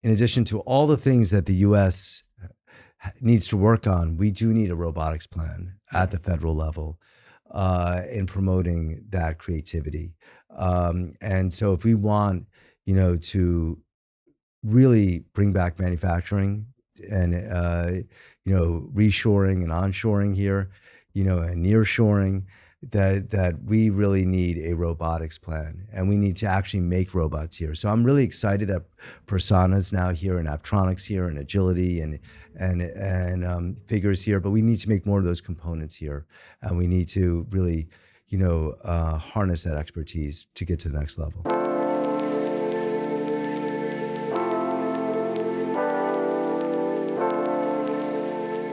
in addition to all the things that the U.S. needs to work on, we do need a robotics plan at the federal level in promoting that creativity. And so if we want, to really bring back manufacturing and, reshoring and onshoring here, and nearshoring, that we really need a robotics plan, and we need to actually make robots here. So I'm really excited that Persana's now here, and Aptronics here, and Agility, and Figures here. But we need to make more of those components here, and we need to really, harness that expertise to get to the next level.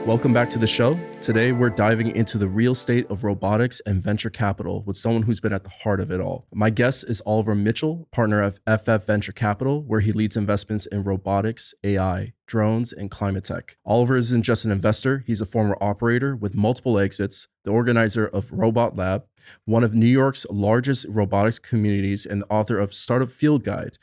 Welcome back to the show. Today, we're diving into the real state of robotics and venture capital with someone who's been at the heart of it all. My guest is Oliver Mitchell, partner of FF Venture Capital, where he leads investments in robotics, AI, drones, and climate tech. Oliver isn't just an investor, he's a former operator with multiple exits, the organizer of Robot Lab, one of New York's largest robotics communities, and the author of Startup Field Guide,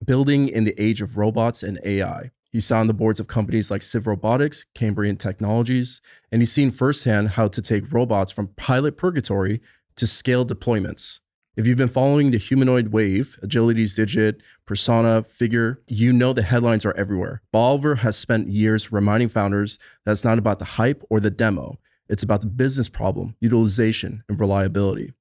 Building in the Age of Robots and AI. He's sat on the boards of companies like Civ Robotics, Cambrian Technologies, and he's seen firsthand how to take robots from pilot purgatory to scale deployments. If you've been following the humanoid wave, Agility's Digit, Persana, Figure, you know the headlines are everywhere. But Oliver has spent years reminding founders that it's not about the hype or the demo. It's about the business problem, utilization, and reliability.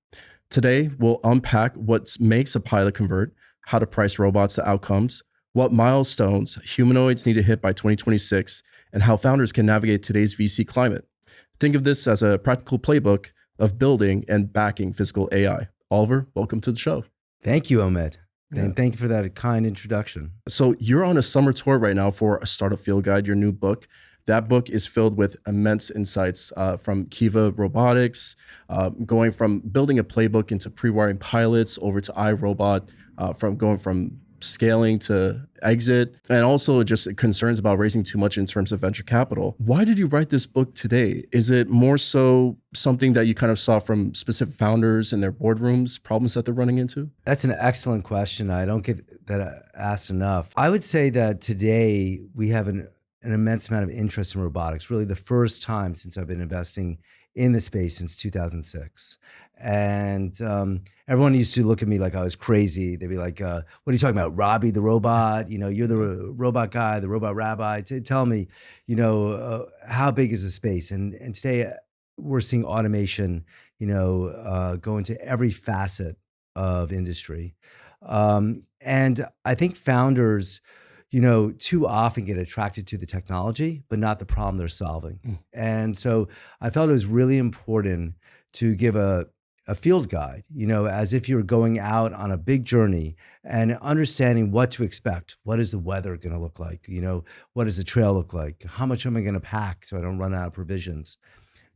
Today, we'll unpack what makes a pilot convert, how to price robots to outcomes, what milestones humanoids need to hit by 2026, and how founders can navigate today's VC climate. Think of this as a practical playbook of building and backing physical AI. Oliver, welcome to the show. Thank you, Ahmed. Yeah. And thank you for that kind introduction. So you're on a summer tour right now for a Startup Field Guide, your new book. That book is filled with immense insights from Kiva Robotics, going from building a playbook into pre-wiring pilots over to iRobot, from scaling to exit, and also just concerns about raising too much in terms of venture capital. Why did you write this book today? Is it more so something that you kind of saw from specific founders in their boardrooms, problems that they're running into? That's an excellent question. I don't get that asked enough. I would say that today we have an immense amount of interest in robotics, really the first time since I've been investing in the space since 2006. And everyone used to look at me like I was crazy. They'd be like, what are you talking about? Robbie the robot? You're the robot guy, the robot rabbi. Tell me, how big is the space? And today we're seeing automation, go into every facet of industry. And I think founders, too often get attracted to the technology, but not the problem they're solving. And so I felt it was really important to give a field guide, as if you're going out on a big journey and understanding what to expect. What is the weather going to look like? What does the trail look like? How much am I going to pack so I don't run out of provisions?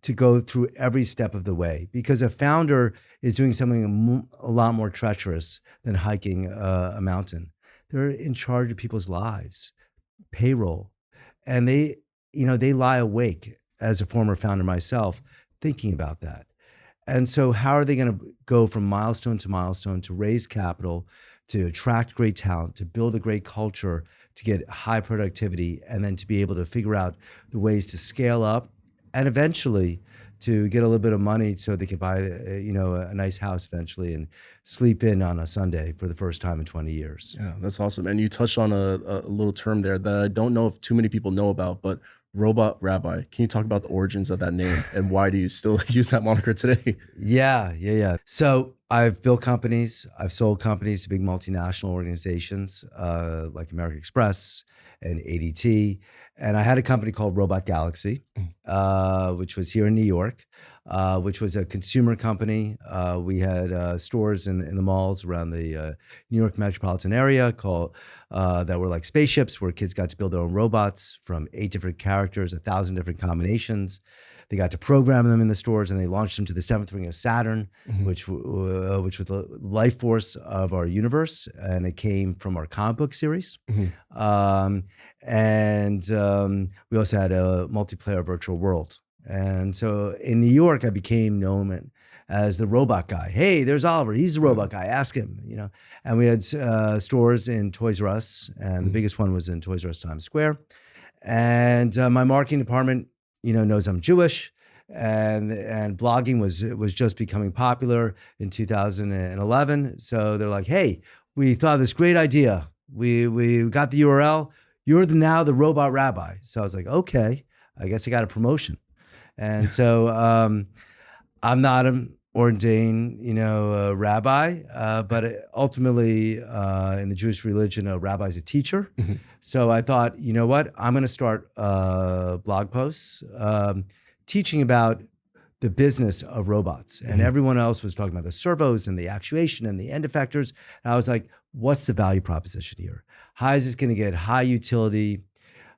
To go through every step of the way, because a founder is doing something a lot more treacherous than hiking a mountain. They're in charge of people's lives, payroll, and they lie awake, as a former founder myself, thinking about that. And so how are they going to go from milestone to milestone to raise capital, to attract great talent, to build a great culture, to get high productivity, and then to be able to figure out the ways to scale up and eventually to get a little bit of money so they can buy, a nice house eventually and sleep in on a Sunday for the first time in 20 years. Yeah, that's awesome. And you touched on a little term there that I don't know if too many people know about, but Robot Rabbi. Can you talk about the origins of that name and why do you still use that moniker today? Yeah. So I've built companies. I've sold companies to big multinational organizations like American Express and ADT. And I had a company called Robot Galaxy, which was here in New York, which was a consumer company. We had stores in the malls around the New York metropolitan area that were like spaceships where kids got to build their own robots from 8 different characters, 1,000 different combinations. They got to program them in the stores, and they launched them to the 7th ring of Saturn, which was the life force of our universe, and it came from our comic book series. And we also had a multiplayer virtual world. And so in New York, I became known as the robot guy. Hey, there's Oliver. He's the robot guy. Ask him, And we had stores in Toys R Us, and the biggest one was in Toys R Us Times Square. And my marketing department, knows I'm Jewish, and blogging was just becoming popular in 2011. So they're like, hey, we thought of this great idea. We got the URL. You're now the robot rabbi. So I was like, okay, I guess I got a promotion. And so I'm not an ordained, rabbi, but ultimately in the Jewish religion, a rabbi is a teacher. So I thought, you know what? I'm going to start blog posts teaching about the business of robots. And everyone else was talking about the servos and the actuation and the end effectors. And I was like, what's the value proposition here? How is this going to get high utility,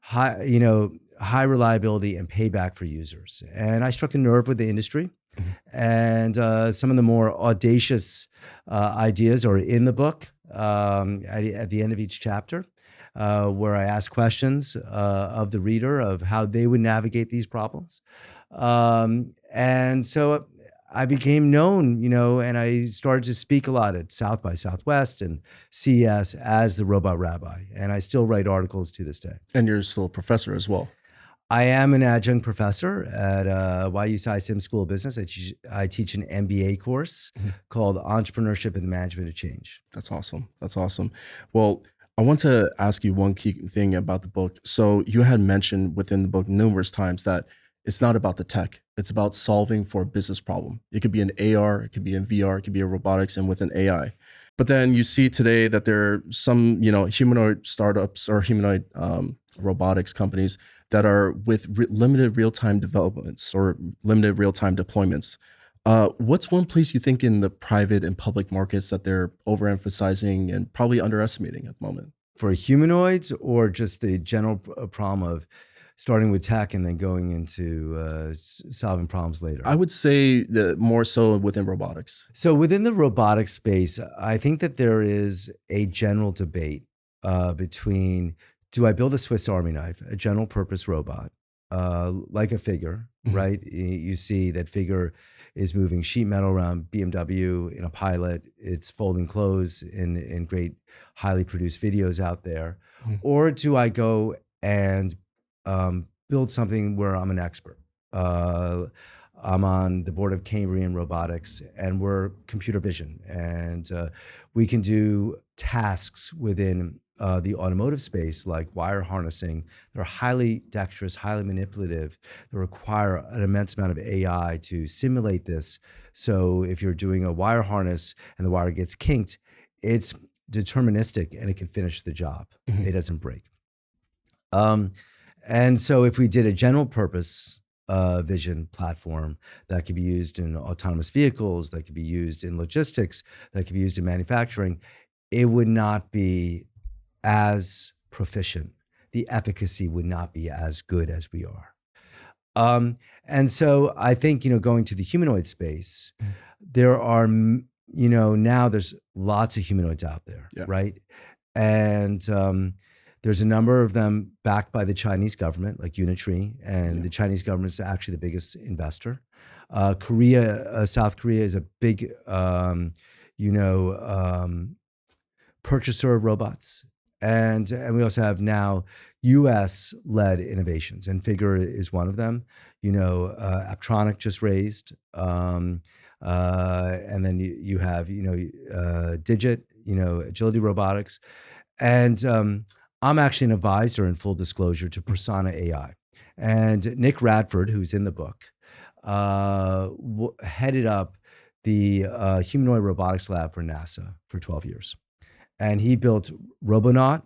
high reliability and payback for users? And I struck a nerve with the industry. And some of the more audacious ideas are in the book at the end of each chapter, where I ask questions of the reader of how they would navigate these problems. And so I became known, and I started to speak a lot at South by Southwest and CES as the robot rabbi. And I still write articles to this day. And you're still a professor as well. I am an adjunct professor at YU Sim School of Business. I teach an MBA course called Entrepreneurship and the Management of Change. That's awesome. That's awesome. Well, I want to ask you one key thing about the book. So you had mentioned within the book numerous times that it's not about the tech. It's about solving for a business problem. It could be an AR, it could be in VR, it could be a robotics and with an AI. But then you see today that there are some, humanoid startups or humanoid robotics companies that are with limited real-time developments or limited real-time deployments. What's one place you think in the private and public markets that they're overemphasizing and probably underestimating at the moment? For humanoids, or just the general problem of starting with tech and then going into solving problems later? I would say that more so within robotics. So within the robotics space, I think that there is a general debate between, do I build a Swiss Army knife, a general purpose robot, like a Figure, right? You see that Figure is moving sheet metal around BMW in a pilot. It's folding clothes in great, highly produced videos out there. Or do I go and build something where I'm an expert? I'm on the board of Cambrian Robotics, and we're computer vision, and we can do tasks within the automotive space, like wire harnessing. They're highly dexterous, highly manipulative. They require an immense amount of AI to simulate this. So if you're doing a wire harness and the wire gets kinked, it's deterministic and it can finish the job. It doesn't break. And so if we did a general purpose vision platform that could be used in autonomous vehicles, that could be used in logistics, that could be used in manufacturing, it would not be as proficient. The efficacy would not be as good as we are. And so I think, going to the humanoid space, there are, now there's lots of humanoids out there, right? And there's a number of them backed by the Chinese government, like Unitree, and the Chinese government is actually the biggest investor. South Korea is a big, purchaser of robots. And we also have now US-led innovations, and Figure is one of them. Aptronic just raised, and then you have Digit, Agility Robotics, and I'm actually an advisor, in full disclosure, to Persona AI, and Nick Radford, who's in the book, headed up the humanoid robotics lab for NASA for 12 years. And he built Robonaut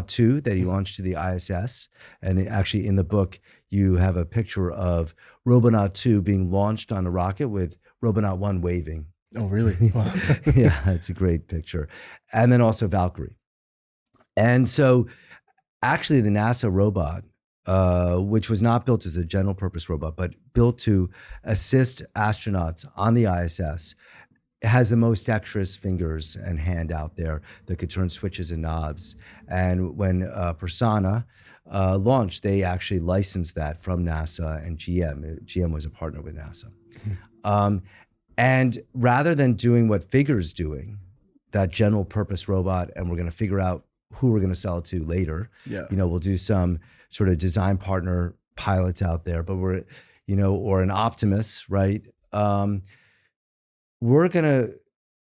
2 that he launched to the ISS. And actually in the book, you have a picture of Robonaut 2 being launched on a rocket with Robonaut 1 waving. Oh, really? Wow. Yeah, it's a great picture. And then also Valkyrie. And so actually the NASA robot, which was not built as a general purpose robot, but built to assist astronauts on the ISS, has the most dexterous fingers and hand out there that could turn switches and knobs. And when Persona launched, they actually licensed that from NASA and GM. GM was a partner with NASA. And rather than doing what Figure's doing, that general purpose robot, and we're going to figure out who we're going to sell it to later. Yeah. We'll do some sort of design partner pilots out there, but or an Optimus, right? We're going to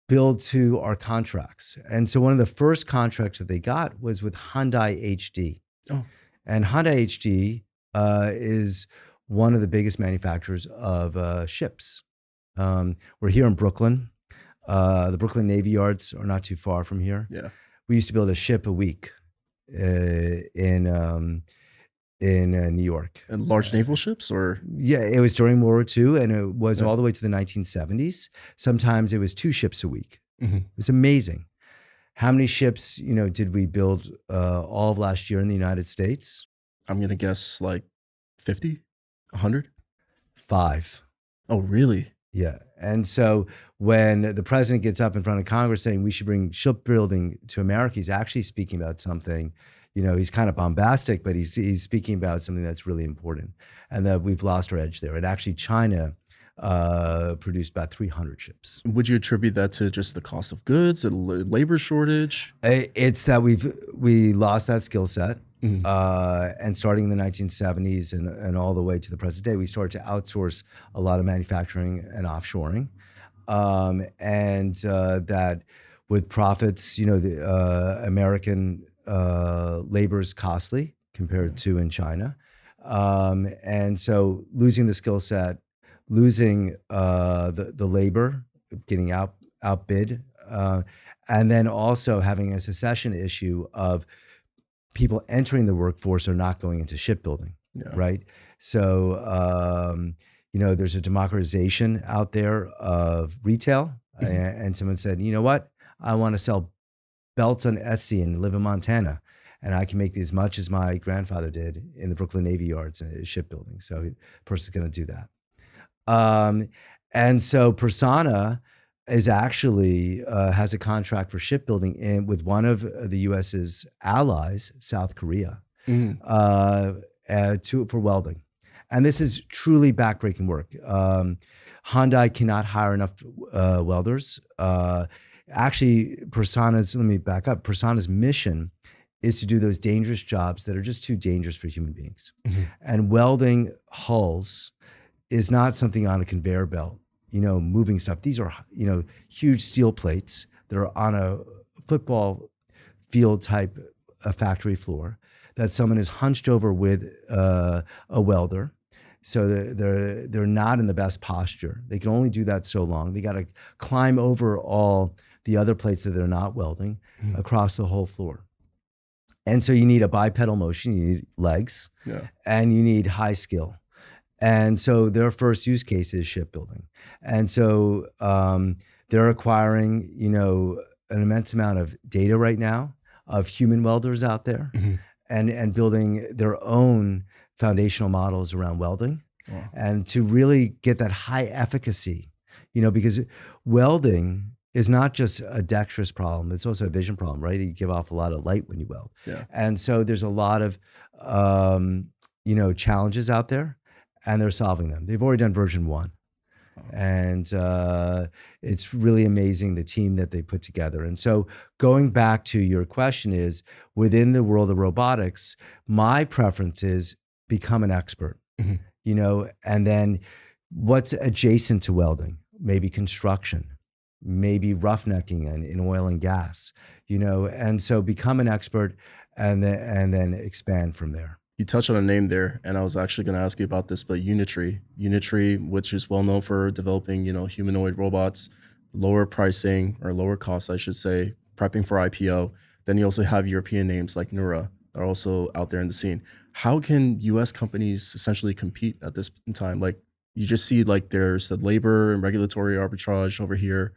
build to our contracts. And so one of the first contracts that they got was with Hyundai HD. Oh. And Hyundai HD is one of the biggest manufacturers of ships. We're here in Brooklyn. The Brooklyn Navy Yards are not too far from here. Yeah. We used to build a ship a week in New York. And large naval ships, or? Yeah, it was during World War II, and it was all the way to the 1970s. Sometimes it was 2 ships a week. Mm-hmm. It was amazing. How many ships, did we build all of last year in the United States? I'm going to guess like 50, 100? 5. Oh, really? Yeah. And so when the president gets up in front of Congress saying we should bring shipbuilding to America, he's actually speaking about something, he's kind of bombastic, but he's speaking about something that's really important, and that we've lost our edge there. And actually China produced about 300 ships. Would you attribute that to just the cost of goods, a labor shortage? It's that we lost that skill set. Mm-hmm. And starting in the 1970s and all the way to the present day, we started to outsource a lot of manufacturing and offshoring. And that with profits, the American labor is costly compared to in China. And so losing the skill set, losing the labor, getting outbid, and then also having a succession issue of people entering the workforce are not going into shipbuilding, right? So, there's a democratization out there of retail, and someone said, you know what? I want to sell belts on Etsy and live in Montana, and I can make as much as my grandfather did in the Brooklyn Navy Yards and shipbuilding. So the person's going to do that. And so Persona is actually has a contract for shipbuilding with one of the U.S.'s allies, South Korea, for welding. And this is truly backbreaking work. Hyundai cannot hire enough welders. Actually, let me back up. Persona's mission is to do those dangerous jobs that are just too dangerous for human beings. Mm-hmm. And welding hulls is not something on a conveyor belt, moving stuff. These are, huge steel plates that are on a football field type factory floor that someone is hunched over with a welder. So they're not in the best posture. They can only do that so long. They got to climb over all the other plates that they're not welding across the whole floor. And so you need a bipedal motion, you need legs, and you need high skill. And so their first use case is shipbuilding. And so they're acquiring, an immense amount of data right now of human welders out there, and building their own foundational models around welding, and to really get that high efficacy, because welding is not just a dexterous problem, it's also a vision problem, right? You give off a lot of light when you weld. Yeah. And so there's a lot of, challenges out there, and they're solving them. They've already done version 1. And it's really amazing, the team that they put together. And so going back to your question is, within the world of robotics, my preference is become an expert, and then what's adjacent to welding, maybe construction, maybe roughnecking in oil and gas, and so become an expert and then expand from there. You touched on a name there, and I was actually going to ask you about this, but Unitree, which is well known for developing, humanoid robots, lower pricing or lower cost, I should say, prepping for IPO. Then you also have European names like Nura that are also out there in the scene. How can US companies essentially compete at this time? Like, you just see like there's the labor and regulatory arbitrage over here.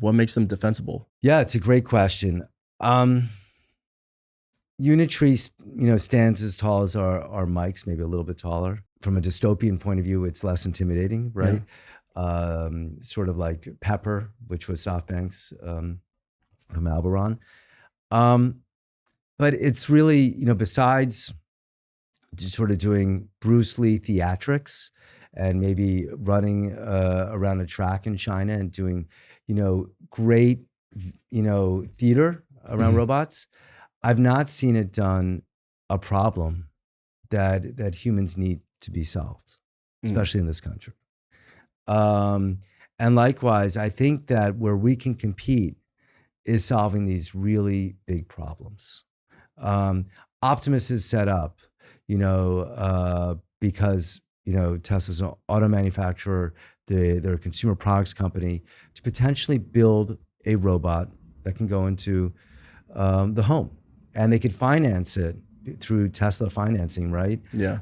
What makes them defensible? Yeah, it's a great question. Unitree, stands as tall as our mics, maybe a little bit taller. From a dystopian point of view, it's less intimidating, right? Yeah. Sort of like Pepper, which was SoftBank's from Alberon. But it's really, besides sort of doing Bruce Lee theatrics and maybe running around a track in China and doing, great, theater around Mhm. robots. I've not seen it done a problem that humans need to be solved, Mm. especially in this country. Um, and likewise, I think that where we can compete is solving these really big problems. Um, Optimus is set up, because Tesla's an auto manufacturer, they're a consumer products company, to potentially build a robot that can go into the home, and they could finance it through Tesla financing, right? Yeah.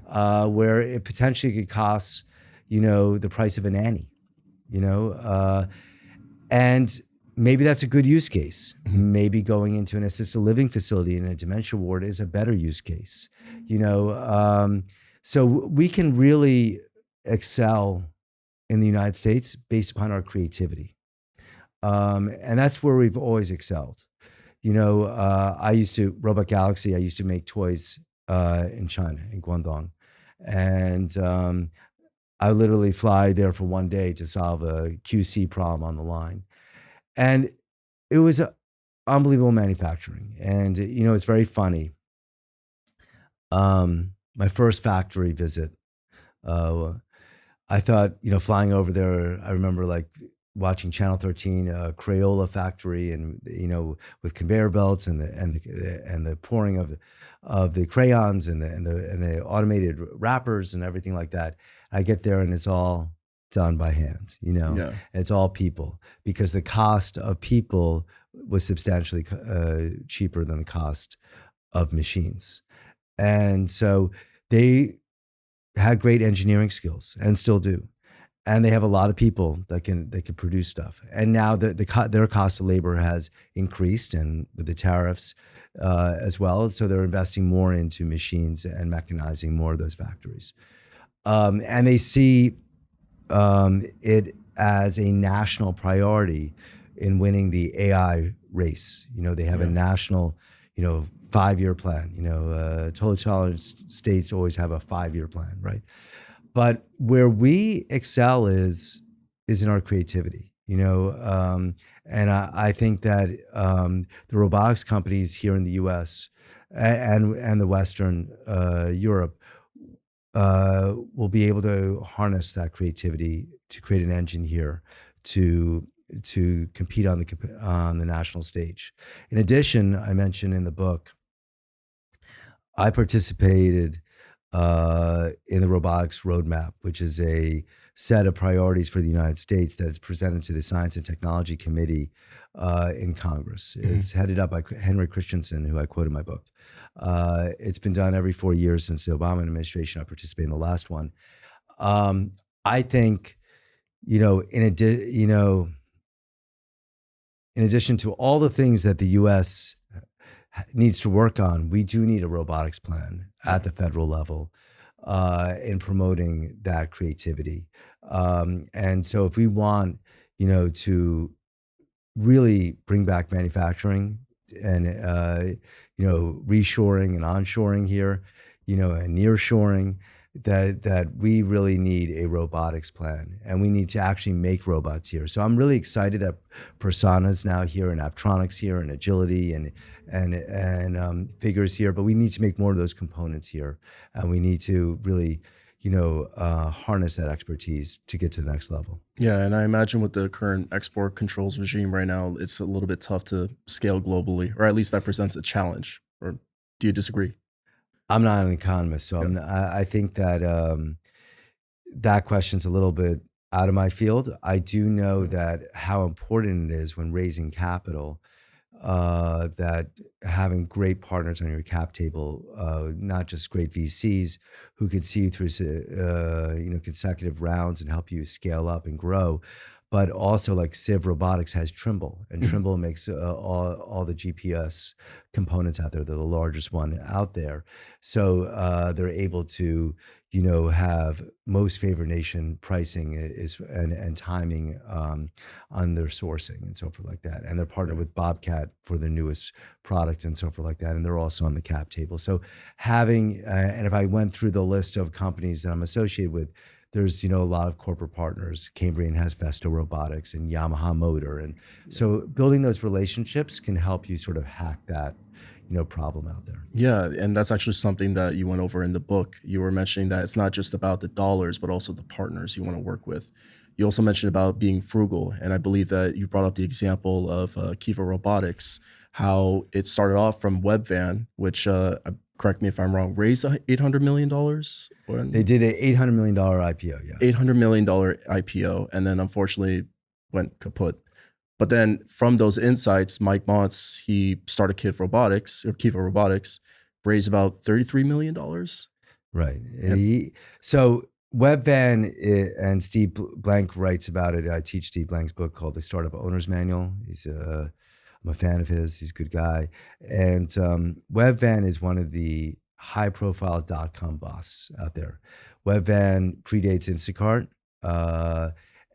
Where it potentially could cost, the price of a nanny, you know, uh, and maybe that's a good use case. Mhm. Maybe going into an assisted living facility in a dementia ward is a better use case, you know. So we can really excel in the United States based upon our creativity, and that's where we've always excelled. I used to Robot Galaxy. I used to make toys in China, in Guangdong, and I literally fly there for one day to solve a QC problem on the line, and it was unbelievable manufacturing. And it's very funny. My first factory visit, uh, I thought, flying over there, I remember like watching Channel 13, Crayola factory, and with conveyor belts and the pouring of the crayons and the automated wrappers and everything like that. I get there and it's all done by hand, Yeah. and it's all people, because the cost of people was substantially cheaper than the cost of machines. And so they had great engineering skills and still do, and they have a lot of people that can produce stuff. And now their cost of labor has increased, and with the tariffs as well, so they're investing more into machines and mechanizing more of those factories. And they see it as a national priority in winning the AI race. They have a Yeah. national, 5-year plan. Totalitarian states always have a 5-year plan, right? But where we excel is in our creativity, and I think that the robotics companies here in the U.S. and the Western Europe will be able to harness that creativity to create an engine here to compete on the national stage. In addition, I mentioned in the book, I participated in the robotics roadmap, which is a set of priorities for the United States that is presented to the Science and Technology Committee in Congress. Mhm. It's headed up by Henry Christensen, who I quote in my book. It's been done every 4 years since the Obama administration. I participated in the last one. I think, you know, in adi- you know, in addition to all the things that the U.S. needs to work on, we do need a robotics plan at Yeah. the federal level in promoting that creativity. And so, if we want, to really bring back manufacturing and reshoring and onshoring here, and nearshoring, that we really need a robotics plan, and we need to actually make robots here. So I'm really excited that Persana's now here, and Aptronics here, and Agility, and Figures here. But we need to make more of those components here, and we need to really, harness that expertise to get to the next level. Yeah, and I imagine with the current export controls regime right now, it's a little bit tough to scale globally, or at least that presents a challenge. Or do you disagree? I'm not an economist, so Yeah. I think that that question's a little bit out of my field. I do know Yeah. that how important it is when raising capital, that having great partners on your cap table, not just great VCs who can see you through consecutive rounds and help you scale up and grow, but also like Civ Robotics has Trimble, and Mhm. Trimble makes all the GPS components out there. They're the largest one out there, so they're able to have most favored nation pricing is and timing on their sourcing and so forth like that. And they're partnered Yeah. with Bobcat for the newest product and so forth like that. And they're also on the cap table. So having, and if I went through the list of companies that I'm associated with, there's, a lot of corporate partners. Cambrian has Vesto Robotics and Yamaha Motor. And so building those relationships can help you sort of hack that, problem out there. Yeah, and that's actually something that you went over in the book. You were mentioning that it's not just about the dollars, but also the partners you want to work with. You also mentioned about being frugal, and I believe that you brought up the example of Kiva Robotics, how it started off from Webvan, which, correct me if I'm wrong, raised $800 million? They did an $800 million IPO, yeah. $800 million IPO, and then unfortunately went kaput. But then from those insights, Mike Montz, he started Kiva Robotics, raised about $33 million. Right. So Webvan and Steve Blank writes about it. I teach Steve Blank's book called The Startup Owner's Manual. I'm a fan of his. He's a good guy. And Webvan is one of the high-profile .com busts out there. Webvan predates Instacart,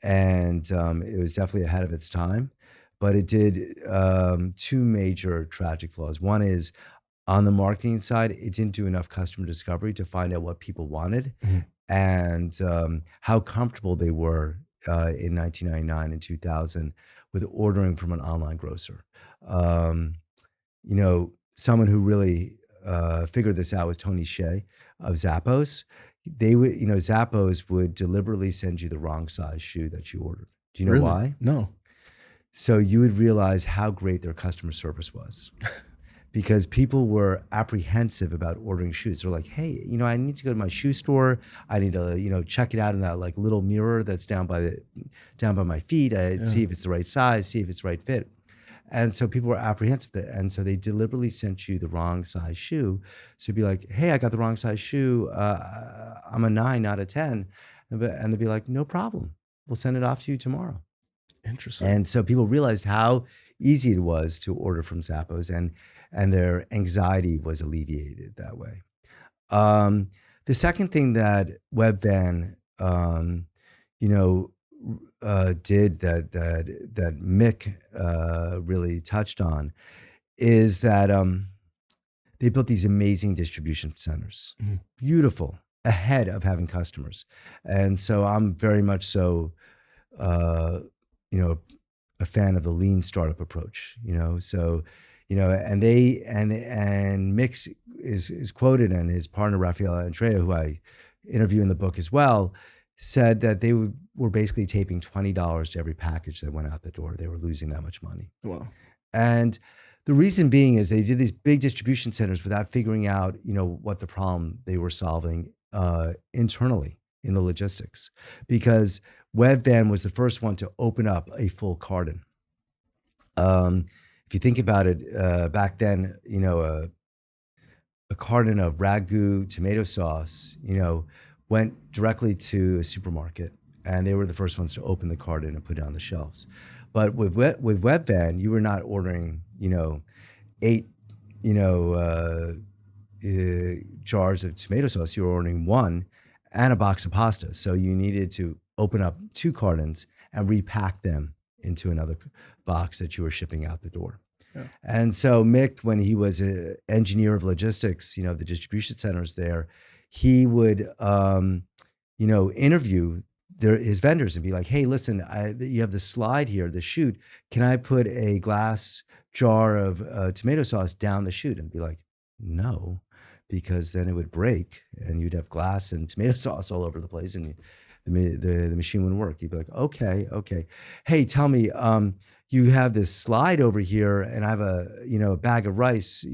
and it was definitely ahead of its time. But it did two major tragic flaws. One is on the marketing side, it didn't do enough customer discovery to find out what people wanted and how comfortable they were in 1999 and 2000 with ordering from an online grocer. Someone who really figured this out was Tony Hsieh of Zappos. Zappos would deliberately send you the wrong size shoe that you ordered. Do you know why? No. So you would realize how great their customer service was. Because people were apprehensive about ordering shoes. They're like, hey, I need to go to my shoe store. I need to, check it out in that like little mirror that's down by my feet. See if it's the right size, see if it's the right fit. And so people were apprehensive. And so they deliberately sent you the wrong size shoe. So you'd be like, hey, I got the wrong size shoe. I'm a 9 out of 10. And they'd be like, no problem. We'll send it off to you tomorrow. Interesting. And so people realized how easy it was to order from Zappos and their anxiety was alleviated that way. The second thing that Webvan, did that Mick really touched on is that they built these amazing distribution centers, beautiful, ahead of having customers. And so I'm very much so, a fan of the lean startup approach, so, and Mick is quoted, and his partner, Rafael Andrea, who I interview in the book as well, said that they were basically taping $20 to every package that went out the door. They were losing that much money. Wow. And the reason being is they did these big distribution centers without figuring out, what the problem they were solving internally in the logistics, because Webvan was the first one to open up a full carton. If you think about it, back then, a carton of ragu tomato sauce, went directly to a supermarket, and they were the first ones to open the carton and put it on the shelves. But with Webvan, you were not ordering, 8, jars of tomato sauce. You were ordering 1 and a box of pasta. So you needed to open up 2 cartons and repack them into another box that you were shipping out the door. Yeah. And so Mick, when he was an engineer of logistics, the distribution centers there, he would, interview his vendors and be like, hey, listen, you have the slide here, the chute. Can I put a glass jar of tomato sauce down the chute? And be like, no, because then it would break and you'd have glass and tomato sauce all over the place and the machine wouldn't work. You'd be like, okay. Hey, tell me, you have this slide over here and I have a bag of rice,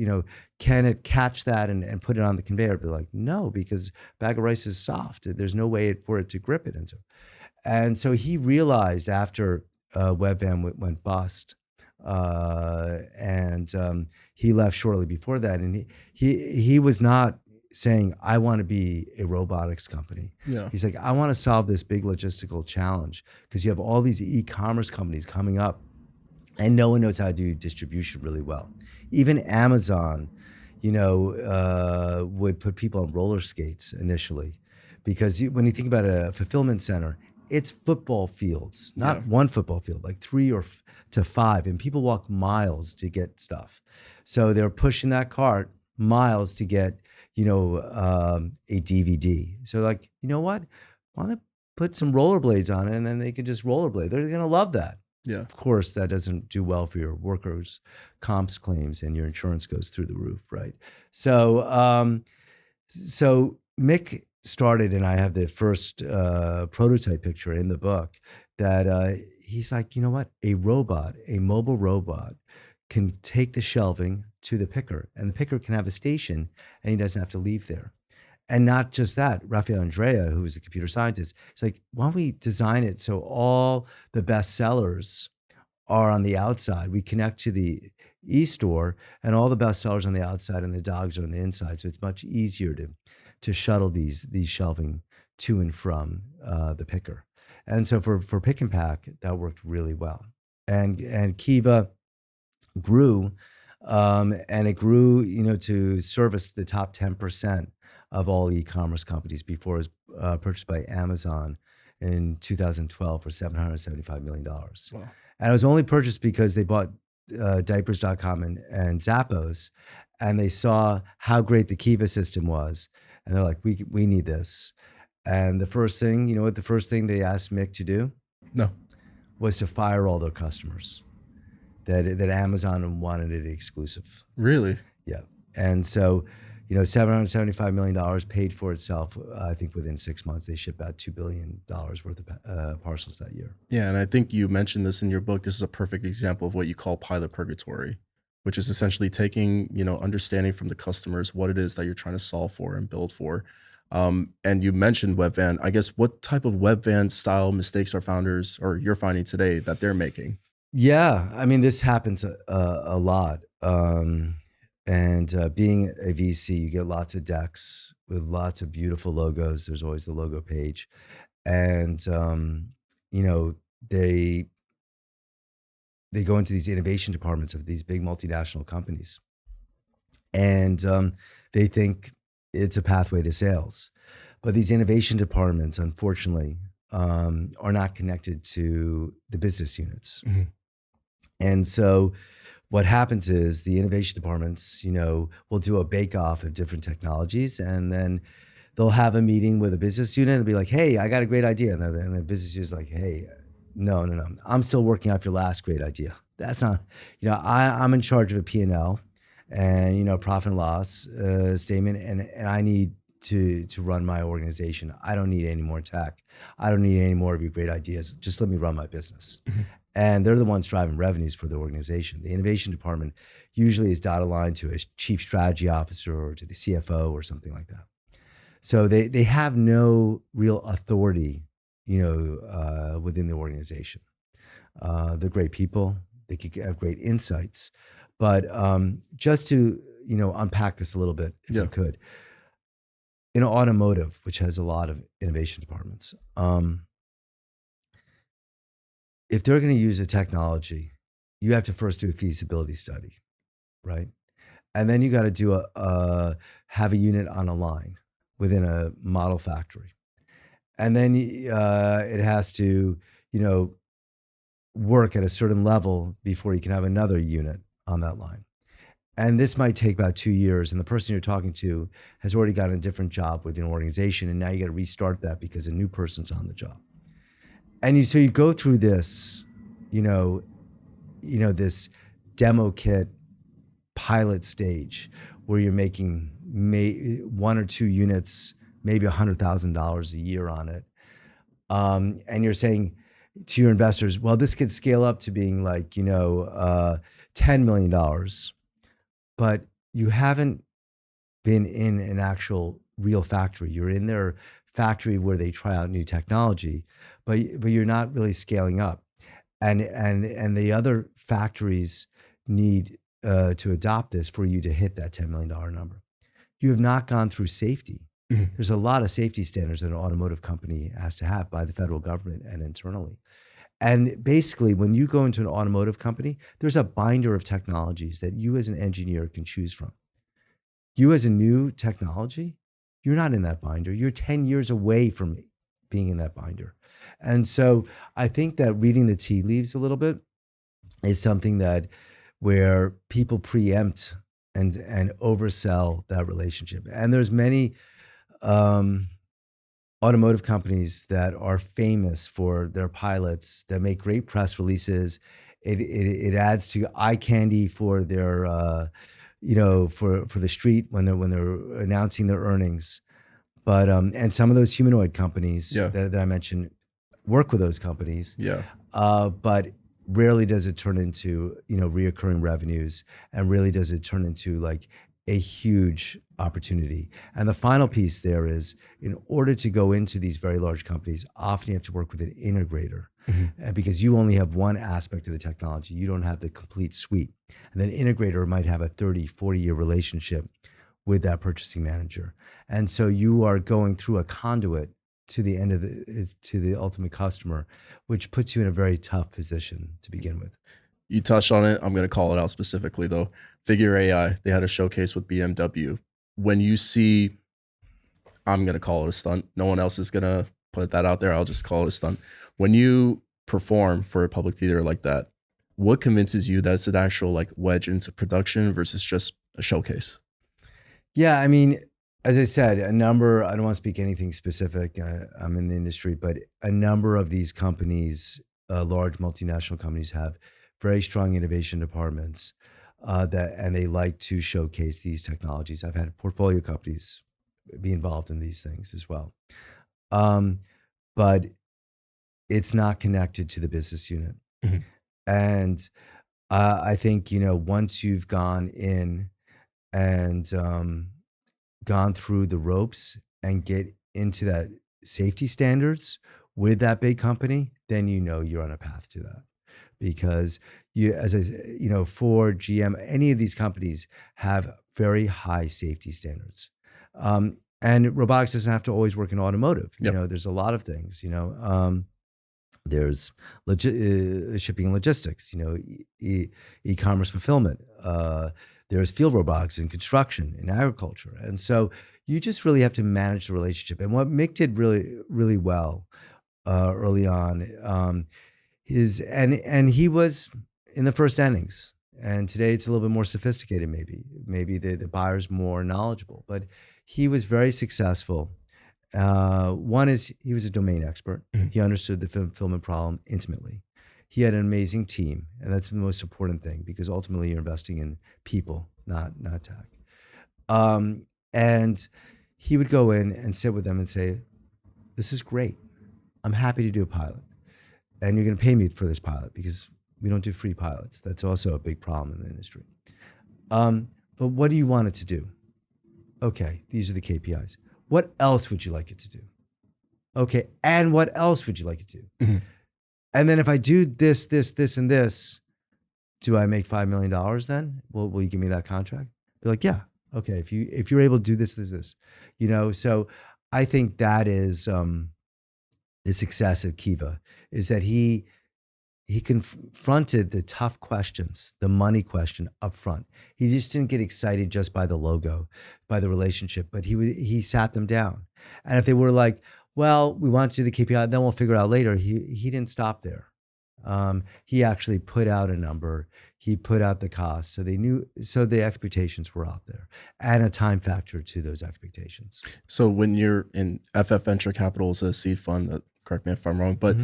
can it catch that and put it on the conveyor? They're like, no, because bag of rice is soft. There's no way for it to grip it. And so he realized after Webvan went bust, and he left shortly before that. And he was not saying, I want to be a robotics company. Yeah. He's like, I want to solve this big logistical challenge, because you have all these e-commerce companies coming up and no one knows how to do distribution really well. Even Amazon, would put people on roller skates initially, because when you think about a fulfillment center, it's football fields, not one football field, like 3 to 5, and people walk miles to get stuff. So they're pushing that cart miles to get, a DVD. So like, you know what? Why don't they put some rollerblades on it, and then they can just rollerblade. They're going to love that. Yeah. Of course, that doesn't do well for your workers' comps claims, and your insurance goes through the roof, right? So Mick started, and I have the first prototype picture in the book that he's like, you know what? A mobile robot can take the shelving to the picker, and the picker can have a station, and he doesn't have to leave there. And not just that, Rafael Andrea, who was a computer scientist, it's like, why don't we design it so all the best sellers are on the outside? We connect to the e-store, and all the best sellers on the outside, and the dogs are on the inside. So it's much easier to shuttle these shelving to and from the picker. And so for pick and pack, that worked really well. And Kiva grew, and it grew, to service the top 10% of all e-commerce companies before it was purchased by Amazon in 2012 for $775 million. Wow. And it was only purchased because they bought diapers.com and Zappos, and they saw how great the Kiva system was. And they're like, we need this. And the first thing, you know what the first thing they asked Mick to do? No. Was to fire all their customers. That Amazon wanted it exclusive. Really? Yeah. And so, $775 million paid for itself. I think within 6 months, they shipped about $2 billion worth of parcels that year. Yeah, and I think you mentioned this in your book. This is a perfect example of what you call pilot purgatory, which is essentially taking, understanding from the customers what it is that you're trying to solve for and build for. And you mentioned web van. I guess what type of web van style mistakes are founders or you're finding today that they're making? Yeah, I mean, this happens a lot. Being a VC, you get lots of decks with lots of beautiful logos. There's always the logo page. And, they go into these innovation departments of these big multinational companies. And they think it's a pathway to sales. But these innovation departments, unfortunately, are not connected to the business units. Mm-hmm. And so what happens is the innovation departments, will do a bake-off of different technologies, and then they'll have a meeting with a business unit and be like, hey, I got a great idea. And the business unit is like, hey, no. I'm still working off your last great idea. That's not, I'm in charge of a P&L and, profit and loss statement, and I need to run my organization. I don't need any more tech. I don't need any more of your great ideas. Just let me run my business. Mm-hmm. And they're the ones driving revenues for the organization. The innovation department usually is dotted line to a chief strategy officer or to the CFO or something like that. So they have no real authority, within the organization. They're great people. They could have great insights. But just to, unpack this a little bit, if you could. In automotive, which has a lot of innovation departments, if they're going to use a technology, you have to first do a feasibility study, right? And then you got to do have a unit on a line within a model factory. And then it has to, work at a certain level before you can have another unit on that line. And this might take about 2 years. And the person you're talking to has already gotten a different job within an organization. And now you got to restart that because a new person's on the job. And so you go through this, this demo kit pilot stage where you're making 1 or 2 units, maybe $100,000 a year on it. And you're saying to your investors, well, this could scale up to being like, $10 million, but you haven't been in an actual real factory. You're in their factory where they try out new technology, but you're not really scaling up. And the other factories need to adopt this for you to hit that $10 million number. You have not gone through safety. Mm-hmm. There's a lot of safety standards that an automotive company has to have by the federal government and internally. And basically, when you go into an automotive company, there's a binder of technologies that you as an engineer can choose from. You as a new technology, you're not in that binder. You're 10 years away from being in that binder. And so I think that reading the tea leaves a little bit is something that where people preempt and oversell that relationship. And there's many automotive companies that are famous for their pilots that make great press releases. It adds to eye candy for their for the street when they're announcing their earnings. But and some of those humanoid companies Yeah. that I mentioned work with those companies, Yeah. but rarely does it turn into reoccurring revenues, and really does it turn into like a huge opportunity. And the final piece there is, in order to go into these very large companies, often you have to work with an integrator, because you only have one aspect of the technology. You don't have the complete suite. And then integrator might have a 30, 40-year relationship with that purchasing manager. And so you are going through a conduit to the end of to the ultimate customer, which puts you in a very tough position to begin with. You touched on it. I'm going to call it out specifically though. Figure AI, they had a showcase with BMW. When you see, I'm going to call it a stunt. No one else is going to put that out there. I'll just call it a stunt. When you perform for a public theater like that, what convinces you that's an actual like wedge into production versus just a showcase? Yeah, I mean, as I said, I don't want to speak anything specific. I'm in the industry, but a number of these companies, large multinational companies, have very strong innovation departments and they like to showcase these technologies. I've had portfolio companies be involved in these things as well. But it's not connected to the business unit. Mhm. And I think, once you've gone in and gone through the ropes and get into that safety standards with that big company, then you're on a path to that. Because Ford, GM, any of these companies have very high safety standards. And robotics doesn't have to always work in automotive. Yep. There's a lot of things. There's shipping and logistics. E-commerce fulfillment. There's field robotics in construction, in agriculture, and so you just really have to manage the relationship. And what Mick did really, really well early on is, and he was in the first innings. And today it's a little bit more sophisticated. Maybe the buyer's more knowledgeable, but he was very successful. One is he was a domain expert. He understood the fulfillment problem intimately. He had an amazing team, and that's the most important thing, because ultimately you're investing in people, not tech. And he would go in and sit with them and say, "This is great. I'm happy to do a pilot, and you're going to pay me for this pilot, because we don't do free pilots. That's also a big problem in the industry. But what do you want it to do? Okay, these are the KPIs. What else would you like it to do? Okay, and what else would you like it to do? And then if I do this, and this, do I make $5 million then? Will you give me that contract?" Be like, "Yeah, okay. If you're able to do this, So I think that is the success of Kiva, is that he confronted the tough questions, the money question up front. He just didn't get excited just by the logo, by the relationship, but he sat them down. And if they were like, "Well, we want to do the KPI, then we'll figure it out later," he didn't stop there. He actually put out a number. He put out the cost, so they knew, so the expectations were out there, and a time factor to those expectations. So when you're in FF Venture Capital is a seed fund, correct me if I'm wrong, but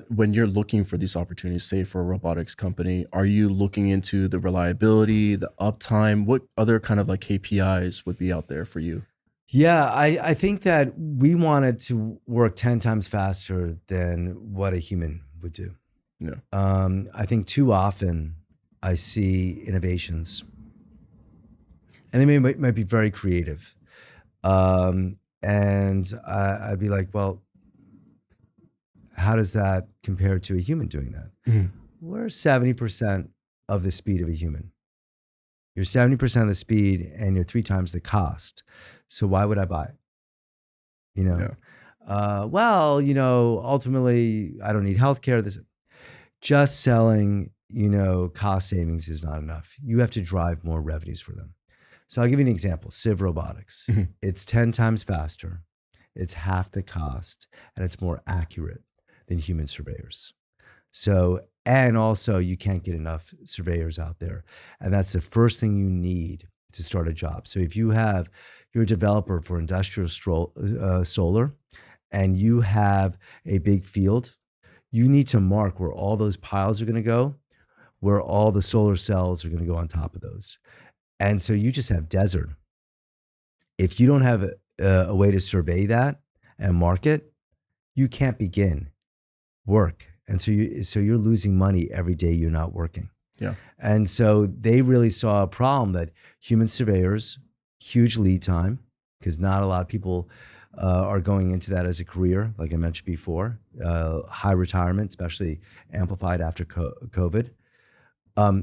when you're looking for these opportunities, say for a robotics company, are you looking into the reliability, the uptime? What other kind of like KPIs would be out there for you? Yeah, I think that we wanted to work 10 times faster than what a human would do. Yeah. I think too often I see innovations, and they might be very creative. And I'd be like, "Well, how does that compare to a human doing that?" We're 70% of the speed of a human. You're 70% of the speed, and you're 3 times the cost. So why would I buy it? Well, ultimately, I don't need healthcare. Just selling, cost savings is not enough. You have to drive more revenues for them. So I'll give you an example. Civ Robotics. It's 10 times faster. It's half the cost, and it's more accurate than human surveyors. So, and also you can't get enough surveyors out there. And that's the first thing you need to start a job. So if you're a developer for industrial solar, and you have a big field, you need to mark where all those piles are going to go, where all the solar cells are going to go on top of those. And so you just have desert. If you don't have a way to survey that and mark it, you can't begin work. And so you're losing money every day you're not working. Yeah. And so they really saw a problem that human surveyors, huge lead time, because not a lot of people are going into that as a career, like I mentioned before, high retirement, especially amplified after COVID. A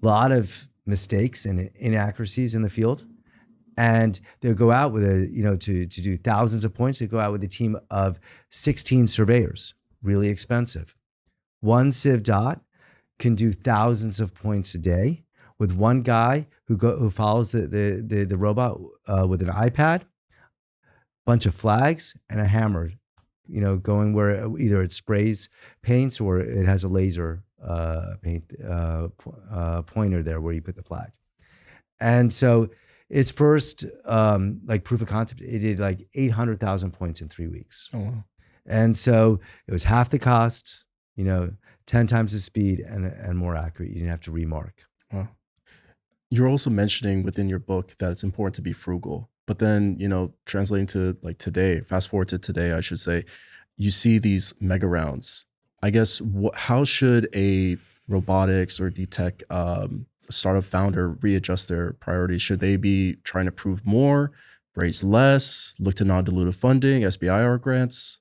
lot of mistakes and inaccuracies in the field. And they'll go out with to do thousands of points, they go out with a team of 16 surveyors, really expensive. One Civ dot can do thousands of points a day with one guy who follows the robot with an iPad, bunch of flags, and a hammer, going where either it sprays paints or it has a laser paint pointer there where you put the flag. And so its first like proof of concept, it did like 800,000 points in 3 weeks. Oh, wow. And so it was half the cost, 10 times the speed and more accurate. You didn't have to remark. Wow. You're also mentioning within your book that it's important to be frugal. But then, translating to like today, fast forward to today, I should say, you see these mega rounds. I guess, how should a robotics or deep tech startup founder readjust their priorities? Should they be trying to prove more, raise less, look to non-dilutive funding, SBIR grants?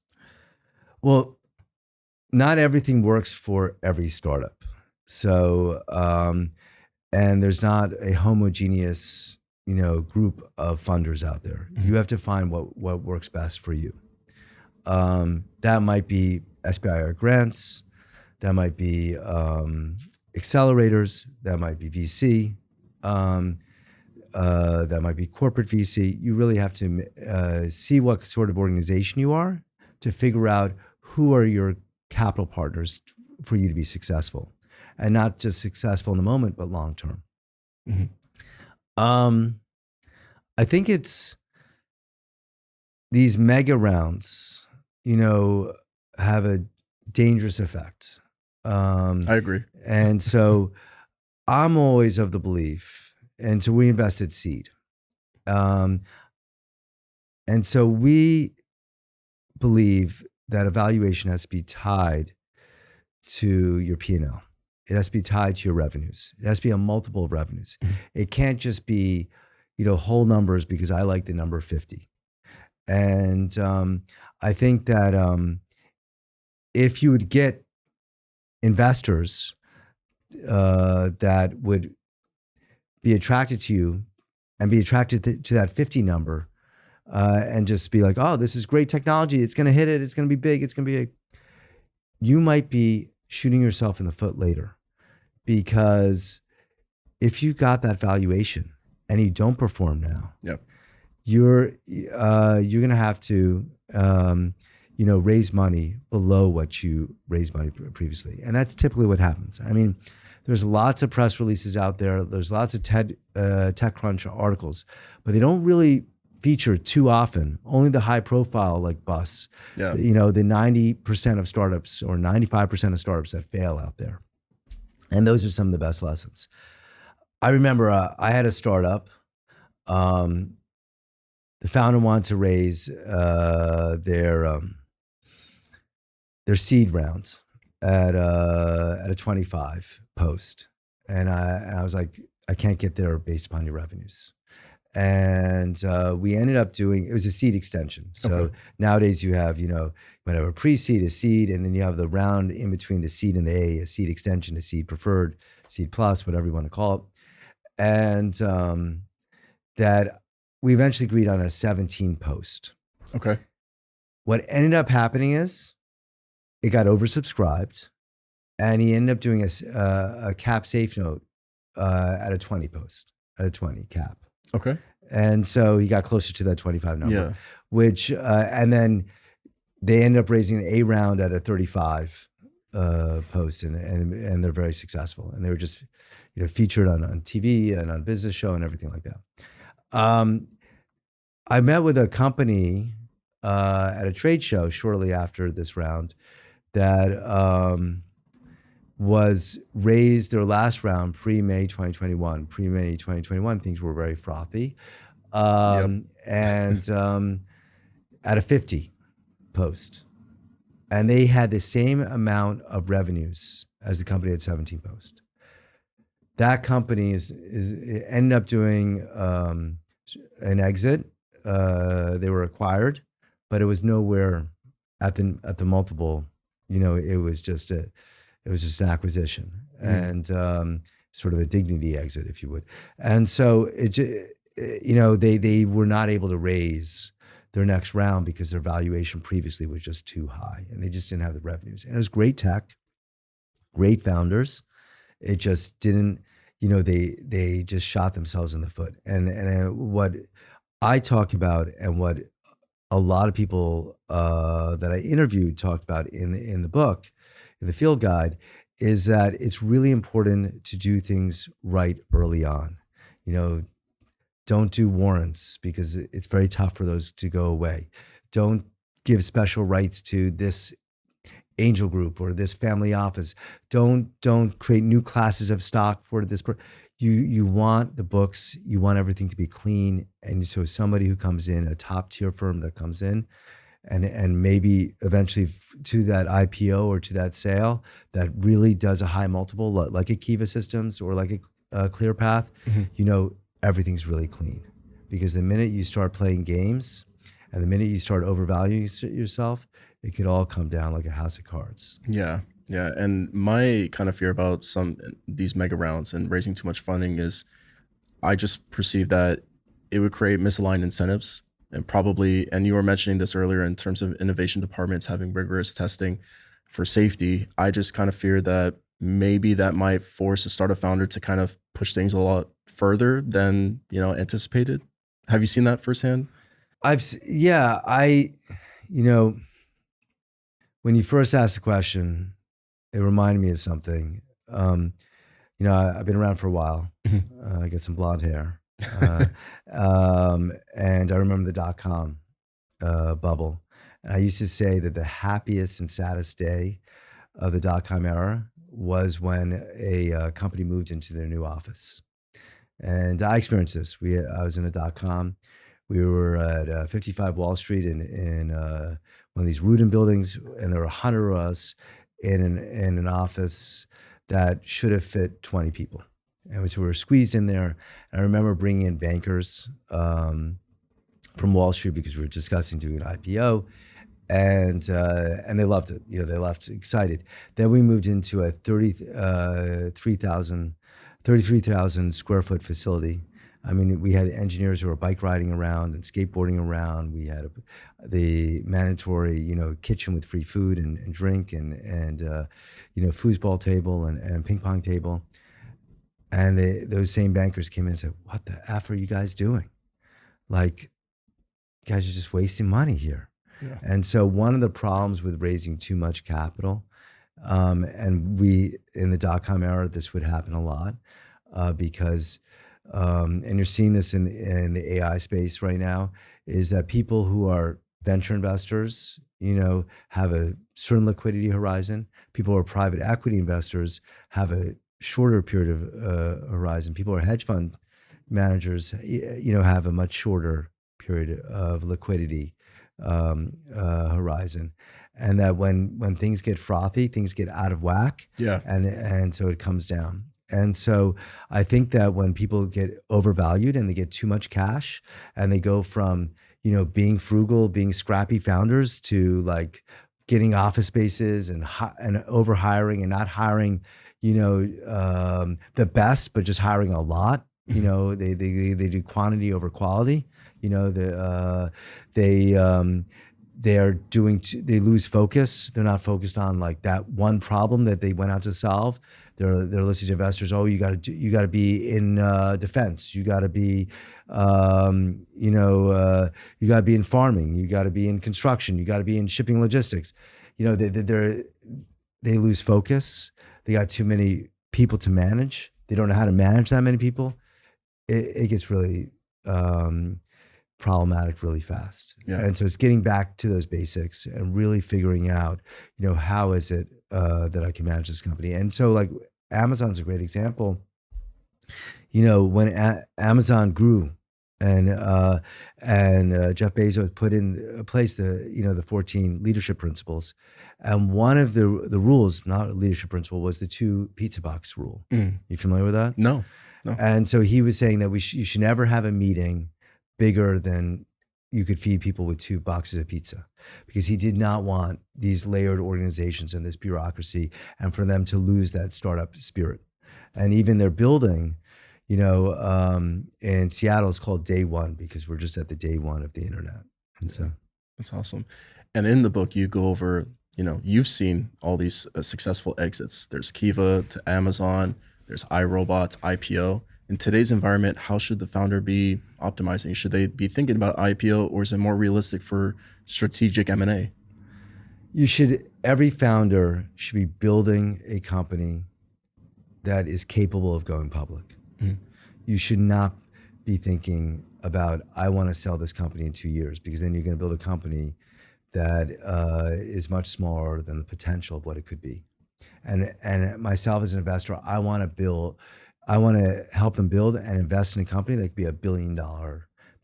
Well, not everything works for every startup. So, and there's not a homogeneous, group of funders out there. Mm-hmm. You have to find what works best for you. That might be SBIR grants, that might be accelerators, that might be VC, that might be corporate VC. You really have to see what sort of organization you are to figure out who are your capital partners for you to be successful, and not just successful in the moment, but long term. Mm-hmm. I think it's these mega rounds, have a dangerous effect. I agree. And so I'm always of the belief, and so we invested seed. And so we believe that evaluation has to be tied to your P&L. It has to be tied to your revenues. It has to be a multiple of revenues. Mm-hmm. It can't just be, whole numbers because I like the number 50. And I think that if you would get investors that would be attracted to you and be attracted to that 50 number and just be like, oh, this is great technology. It's going to hit it. It's going to be big. It's going to be you might be shooting yourself in the foot later, because if you got that valuation and you don't perform now, Yep. you're going to have to raise money below what you raised money previously. And that's typically what happens. I mean, there's lots of press releases out there. There's lots of TechCrunch articles, but they don't really feature too often. Only the high profile like busts, Yeah. the 90% of startups or 95% of startups that fail out there. And those are some of the best lessons. I remember I had a startup. The founder wanted to raise their seed rounds at a 25 post, and I was like, I can't get there based upon your revenues. And we ended up doing, it was a seed extension. So Okay. nowadays you have, whatever, a pre-seed, a seed, and then you have the round in between the seed and the a seed extension, a seed preferred, seed plus, whatever you want to call it. And that we eventually agreed on a 17 post. Okay. What ended up happening is it got oversubscribed, and he ended up doing a cap safe note at a 20 post, at a 20 cap. Okay. And so he got closer to that 25 number, Yeah. which, and then they ended up raising an A round at a 35 post, and they're very successful. And they were just, featured on TV and on Business Show and everything like that. I met with a company at a trade show shortly after this round that was raised their last round pre-May 2021. Pre-May 2021, things were very frothy. Yep. And at a 50 post. And they had the same amount of revenues as the company at 17 post. That company is ended up doing an exit. They were acquired, but it was nowhere at the multiple. It was just an acquisition and sort of a dignity exit, if you would. And so they were not able to raise their next round because their valuation previously was just too high, and they just didn't have the revenues. And it was great tech, great founders. It just didn't, they just shot themselves in the foot. And what I talk about, and what a lot of people that I interviewed talked about in the book, in the field guide, is that it's really important to do things right early on. Don't do warrants because it's very tough for those to go away. Don't give special rights to this angel group or this family office. Don't create new classes of stock for this. You want the books, you want everything to be clean. And so somebody who comes in, a top tier firm that comes in and maybe eventually to that IPO or to that sale that really does a high multiple, like a Kiva Systems or like a ClearPath, everything's really clean. Because the minute you start playing games and the minute you start overvaluing yourself, it could all come down like a house of cards. Yeah. Yeah. And my kind of fear about these mega rounds and raising too much funding is I just perceive that it would create misaligned incentives and you were mentioning this earlier in terms of innovation departments having rigorous testing for safety. I just kind of fear that maybe that might force a startup founder to kind of push things a lot further than, anticipated. Have you seen that firsthand? When you first asked the question, it reminded me of something. I've been around for a while. I got some blonde hair. And I remember the dot-com bubble. And I used to say that the happiest and saddest day of the dot-com era was when a company moved into their new office. And I experienced this. I was in a dot-com. We were at 55 Wall Street in one of these Rudin buildings, and there were 100 of us in an office that should have fit 20 people. And so we were squeezed in there. And I remember bringing in bankers from Wall Street because we were discussing doing an IPO, and they loved it. They left excited. Then we moved into a 33,000 square foot facility. I mean, we had engineers who were bike riding around and skateboarding around. We had the mandatory, kitchen with free food and drink and foosball table and ping pong table. And those same bankers came in and said, "What the F are you guys doing? Like, you guys are just wasting money here." Yeah. And so one of the problems with raising too much capital, and in the dot-com era, this would happen a lot because, and you're seeing this in the AI space right now, is that people who are venture investors, have a certain liquidity horizon. People who are private equity investors have a shorter period of horizon. People who are hedge fund managers, have a much shorter period of liquidity horizon. And that when things get frothy, things get out of whack. Yeah. And so it comes down. And so I think that when people get overvalued and they get too much cash and they go from, being frugal, being scrappy founders to like getting office spaces and over hiring and not hiring, the best, but just hiring a lot. They do quantity over quality. They lose focus. They're not focused on like that one problem that they went out to solve. They're listening to investors. Oh, you got to be in defense. You got to be, you got to be in farming. You got to be in construction. You got to be in shipping logistics. They lose focus. They got too many people to manage. They don't know how to manage that many people. It gets really problematic really fast. Yeah. And so it's getting back to those basics and really figuring out, how is it that I can manage this company? And so like Amazon's a great example. When Amazon grew and Jeff Bezos put in place the 14 leadership principles, and one of the rules, not a leadership principle, was the 2 pizza box rule. You familiar with that? No. And so he was saying that you should never have a meeting bigger than you could feed people with 2 boxes of pizza, because he did not want these layered organizations and this bureaucracy and for them to lose that startup spirit. And even their building, in Seattle is called Day One, because we're just at the day one of the internet. And so that's awesome. And in the book, you go over, you've seen all these successful exits. There's Kiva to Amazon, there's iRobots, IPO. In today's environment, how should the founder be optimizing? Should they be thinking about IPO, or is it more realistic for strategic M&A? Every founder should be building a company that is capable of going public. You should not be thinking about, I want to sell this company in 2 years, because then you're going to build a company that is much smaller than the potential of what it could be. And myself as an investor, I want to help them build and invest in a company that could be $1 billion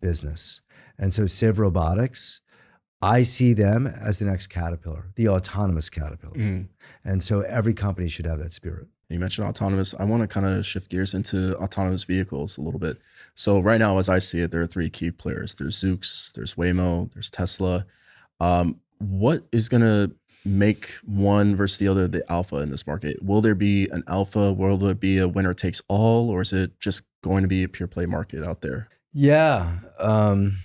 business. And so Civ Robotics, I see them as the next Caterpillar, the autonomous Caterpillar. And so every company should have that spirit. You mentioned autonomous. I want to kind of shift gears into autonomous vehicles a little bit. So right now, as I see it, there are 3 key players. There's Zoox, there's Waymo, there's Tesla. What is going to make one versus the other the alpha in this market? Will there be an alpha? Will there be a winner takes all? Or is it just going to be a pure play market out there? Yeah. I'm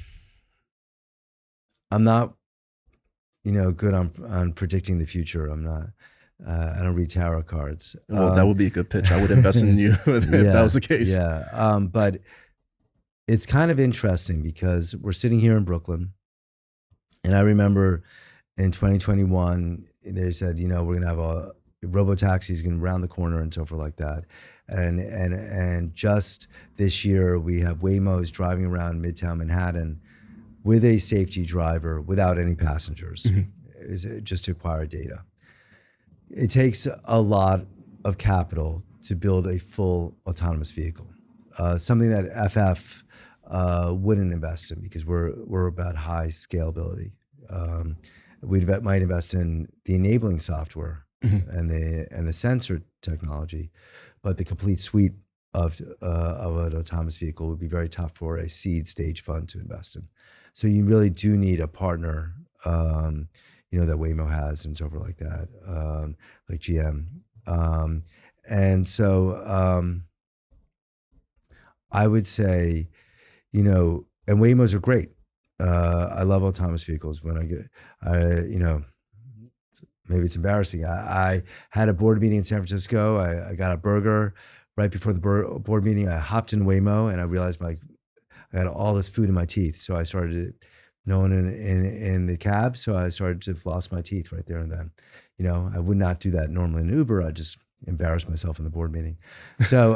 not, good on predicting the future. I'm not. I don't read tarot cards. Well, that would be a good pitch. I would invest in you if that was the case. Yeah. But it's kind of interesting, because we're sitting here in Brooklyn, and I remember in 2021, they said, we're going to have a robotaxis going around the corner and so forth like that. And just this year, we have Waymos driving around Midtown Manhattan with a safety driver without any passengers, just to acquire data. It takes a lot of capital to build a full autonomous vehicle, something that FF wouldn't invest in, because we're about high scalability. We might invest in the enabling software and the sensor technology, but the complete suite of an autonomous vehicle would be very tough for a seed stage fund to invest in. So you really do need a partner, that Waymo has and so forth like that, like GM. And so I would say, and Waymos are great. I love autonomous vehicles. When maybe it's embarrassing. I had a board meeting in San Francisco. I got a burger right before the board meeting. I hopped in Waymo, and I realized I had all this food in my teeth. So I started, no one in the cab. So I started to floss my teeth right there and then. I would not do that normally in Uber. I just embarrassed myself in the board meeting. So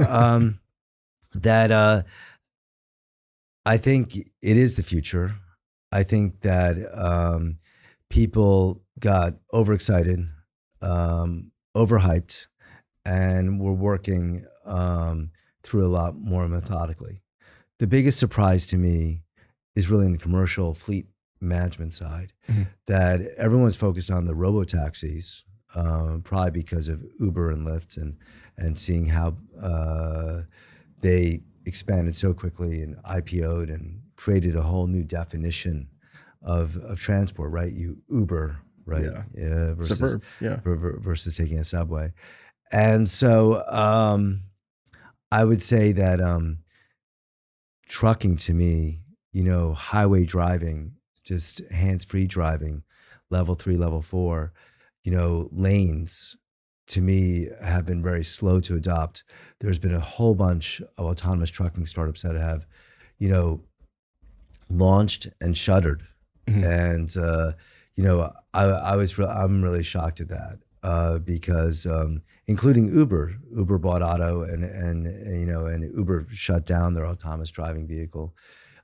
I think it is the future. I think that people got overexcited, overhyped, and we're working through a lot more methodically. The biggest surprise to me is really in the commercial fleet management side, that everyone's focused on the robo-taxis, probably because of Uber and Lyft and seeing how they expanded so quickly and IPO'd and created a whole new definition of transport, right? You Uber, right? Yeah. Versus, Suburb, yeah. Versus taking a subway. And so I would say that trucking to me, highway driving, just hands-free driving, level 3, level 4, lanes to me have been very slow to adopt. There's been a whole bunch of autonomous trucking startups that have, launched and shuttered. And, I'm really shocked at that because including Uber bought Otto and Uber shut down their autonomous driving vehicle.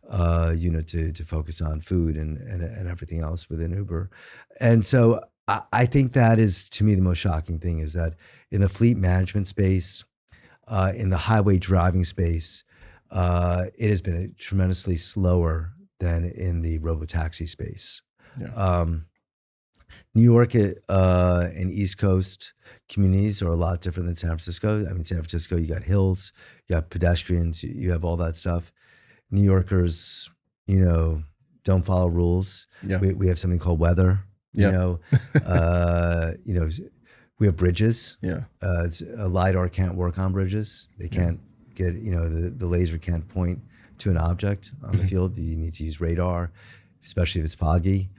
to focus on food and everything else within Uber. And so I think that is, to me, the most shocking thing is that in the fleet management space, in the highway driving space, it has been tremendously slower than in the robotaxi space. Yeah. New York and East Coast communities are a lot different than San Francisco. I mean, San Francisco, you got hills, you got pedestrians, you have all that stuff. New Yorkers, don't follow rules. Yeah. We have something called weather. Yeah. We have bridges. Yeah. A LiDAR can't work on bridges. They can't get, the laser can't point to an object on the field. You need to use radar, especially if it's foggy.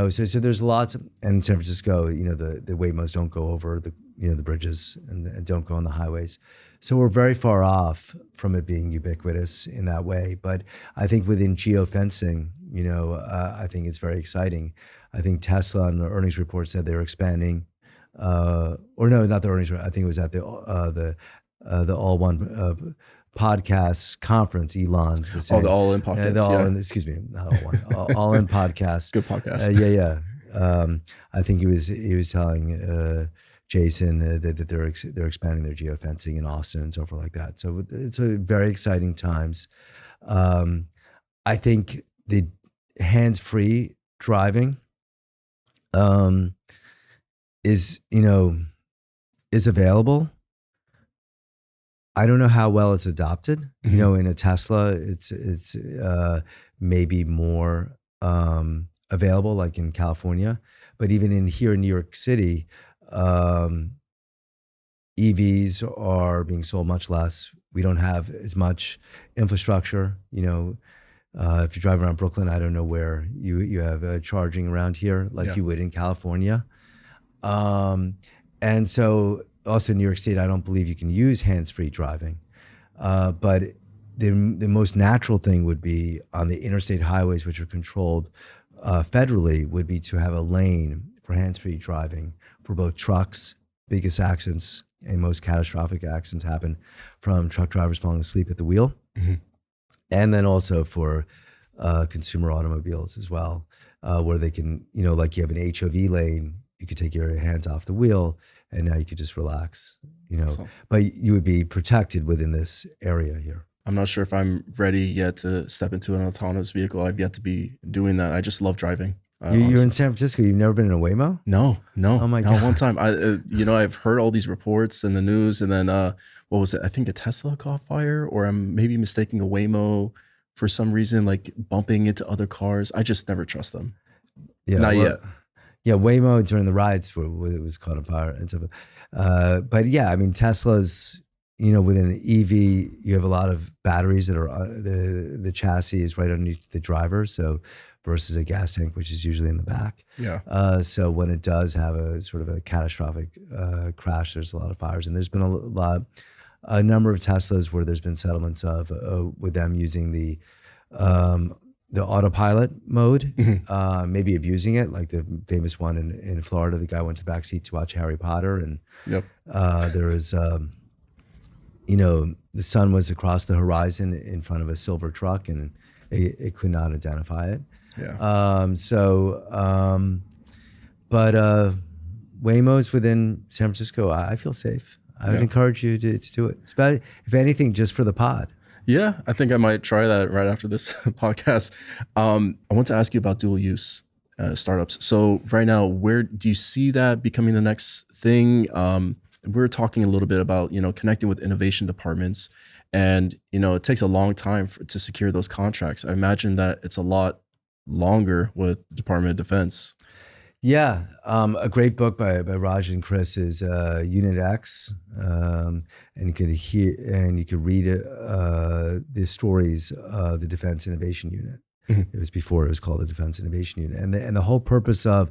So there's lots and in San Francisco, the Waymos don't go over the bridges and don't go on the highways. So we're very far off from it being ubiquitous in that way. But I think within geofencing, I think it's very exciting. I think Tesla on the earnings report said they were expanding, or no, not the earnings report. I think it was at the All One podcast conference. Elon's was saying, the All In podcast. Excuse me, not All One, All In podcast. Good podcast. Yeah. I think he was telling Jason that they're expanding their geofencing in Austin and so forth like that. So it's a very exciting times. I think the hands-free driving is available. I don't know how well it's adopted. In a Tesla, it's maybe more available, like in California, but even here in New York City, EVs are being sold much less. We don't have as much infrastructure. If you drive around Brooklyn, I don't know where you have charging around here like you would in California. And so also in New York State, I don't believe you can use hands-free driving. But the most natural thing would be on the interstate highways, which are controlled federally, would be to have a lane for hands-free driving for both trucks. Biggest accidents and most catastrophic accidents happen from truck drivers falling asleep at the wheel. And then also for consumer automobiles as well, where they can, like you have an HOV lane, you could take your hands off the wheel and now you could just relax, but you would be protected within this area here. I'm not sure if I'm ready yet to step into an autonomous vehicle. I've yet to be doing that. I just love driving. You're in San Francisco. You've never been in a Waymo? No. Oh my God. Not one time. I've heard all these reports in the news, and then what was it? I think a Tesla caught fire, or I'm maybe mistaking a Waymo for some reason, like bumping into other cars. I just never trust them. Yeah, not yet. Yeah, Waymo during the riots it was caught on fire and stuff. But yeah, I mean Tesla's. Within an EV, you have a lot of batteries that are the chassis is right underneath the driver. So versus a gas tank, which is usually in the back. Yeah. So when it does have a sort of a catastrophic crash, there's a lot of fires, and there's been a number of Teslas where there's been settlements of with them using the autopilot mode, maybe abusing it, like the famous one in Florida. The guy went to the back seat to watch Harry Potter, and there was. The sun was across the horizon in front of a silver truck, and it could not identify it. Yeah. But Waymo's within San Francisco, I feel safe. I would encourage you to do it. Especially, if anything, just for the pod. Yeah, I think I might try that right after this podcast. I want to ask you about dual use startups. So right now, where do you see that becoming the next thing? We're talking a little bit about, connecting with innovation departments, and, it takes a long time to secure those contracts. I imagine that it's a lot longer with the Department of Defense. Yeah. A great book by Raj and Chris is Unit X. And you could read the stories of the Defense Innovation Unit. It was before it was called the Defense Innovation Unit. And the whole purpose of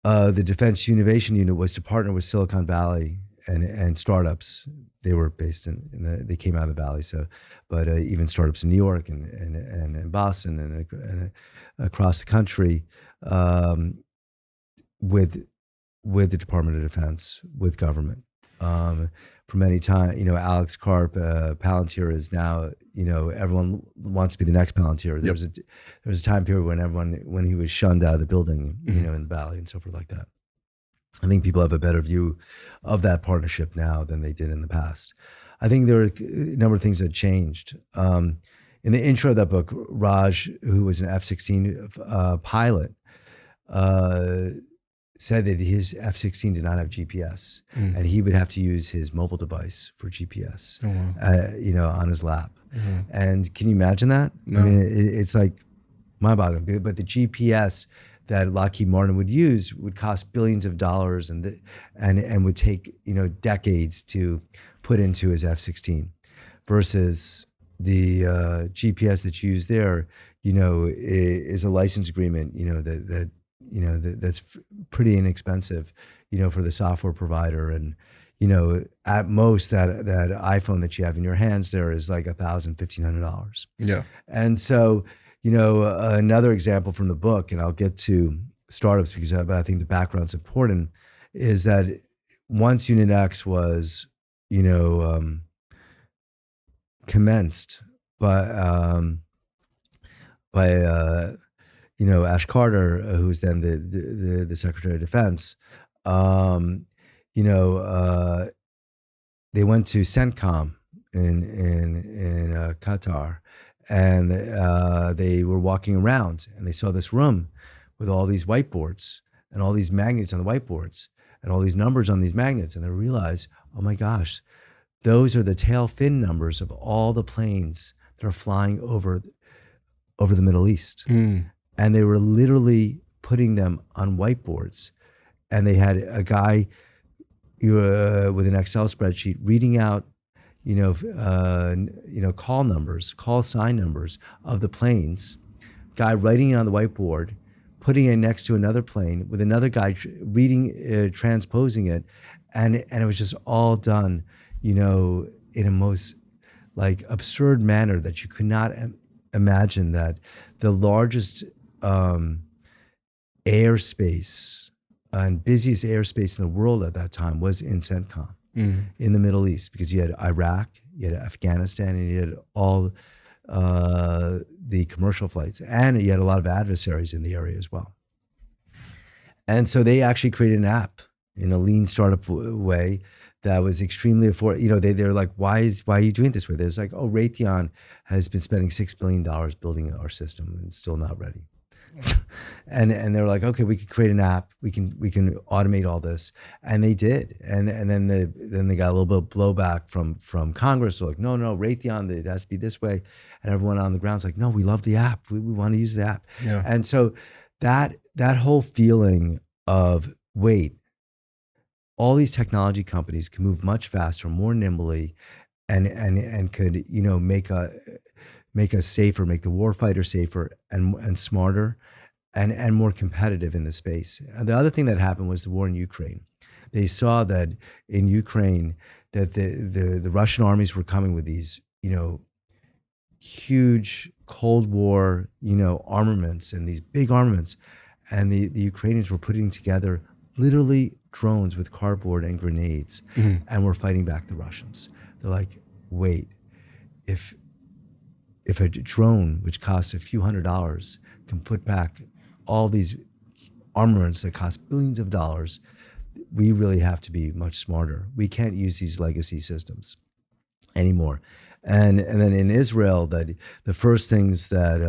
the Defense Innovation Unit was to partner with Silicon Valley and startups. They were based they came out of the Valley. But even startups in New York and Boston and across the country, with the Department of Defense, with government. For many time, Alex Karp, Palantir is now, everyone wants to be the next Palantir. There was a time period when he was shunned out of the building, in the Valley and so forth like that. I think people have a better view of that partnership now than they did in the past. I think there are a number of things that changed. In the intro of that book, Raj, who was an F-16 pilot, said that his F-16 did not have GPS, and he would have to use his mobile device for GPS, on his lap. And can you imagine that? No. I mean, it's like mind-boggling. But the GPS that Lockheed Martin would use would cost billions of dollars and would take decades to put into his F-16, versus the GPS that you use there, is a license agreement, that's pretty inexpensive, for the software provider. And, at most that iPhone that you have in your hands there is like $1,000, $1,500. Yeah. And so, another example from the book, and I'll get to startups because I think the background's important, is that once Unit X was, commenced by Ash Carter, who was then the Secretary of Defense. They went to CENTCOM in Qatar, and they were walking around, and they saw this room with all these whiteboards and all these magnets on the whiteboards and all these numbers on these magnets, and they realized, oh my gosh, those are the tail fin numbers of all the planes that are flying over the Middle East. And they were literally putting them on whiteboards. And they had a guy with an Excel spreadsheet reading out, call sign numbers of the planes, guy writing it on the whiteboard, putting it next to another plane with another guy reading, transposing it. And it was just all done, in a most like absurd manner that you could not imagine, that the largest airspace and busiest airspace in the world at that time was in CENTCOM, in the Middle East, because you had Iraq, you had Afghanistan, and you had all the commercial flights, and you had a lot of adversaries in the area as well. And so they actually created an app in a lean startup way that was extremely affordable. They're like, why are you doing it this way? There's like, Raytheon has been spending $6 billion building our system and it's still not ready. and they're like, okay, we could create an app. We can automate all this, and they did. And then they got a little bit of blowback from Congress. They're like, no, Raytheon, it has to be this way. And everyone on the ground's like, no, we love the app. We want to use the app. Yeah. And so that whole feeling of, wait, all these technology companies can move much faster, more nimbly, and could make us safer, make the warfighter safer and smarter, and more competitive in the space. And the other thing that happened was the war in Ukraine. They saw that in Ukraine that the Russian armies were coming with these huge Cold War armaments, and these big armaments, and the Ukrainians were putting together literally drones with cardboard and grenades, and were fighting back the Russians. They're like, wait, if a drone, which costs a few $100s, can put back all these armaments that cost billions of dollars, we really have to be much smarter. We can't use these legacy systems anymore. And then in Israel, that the first things that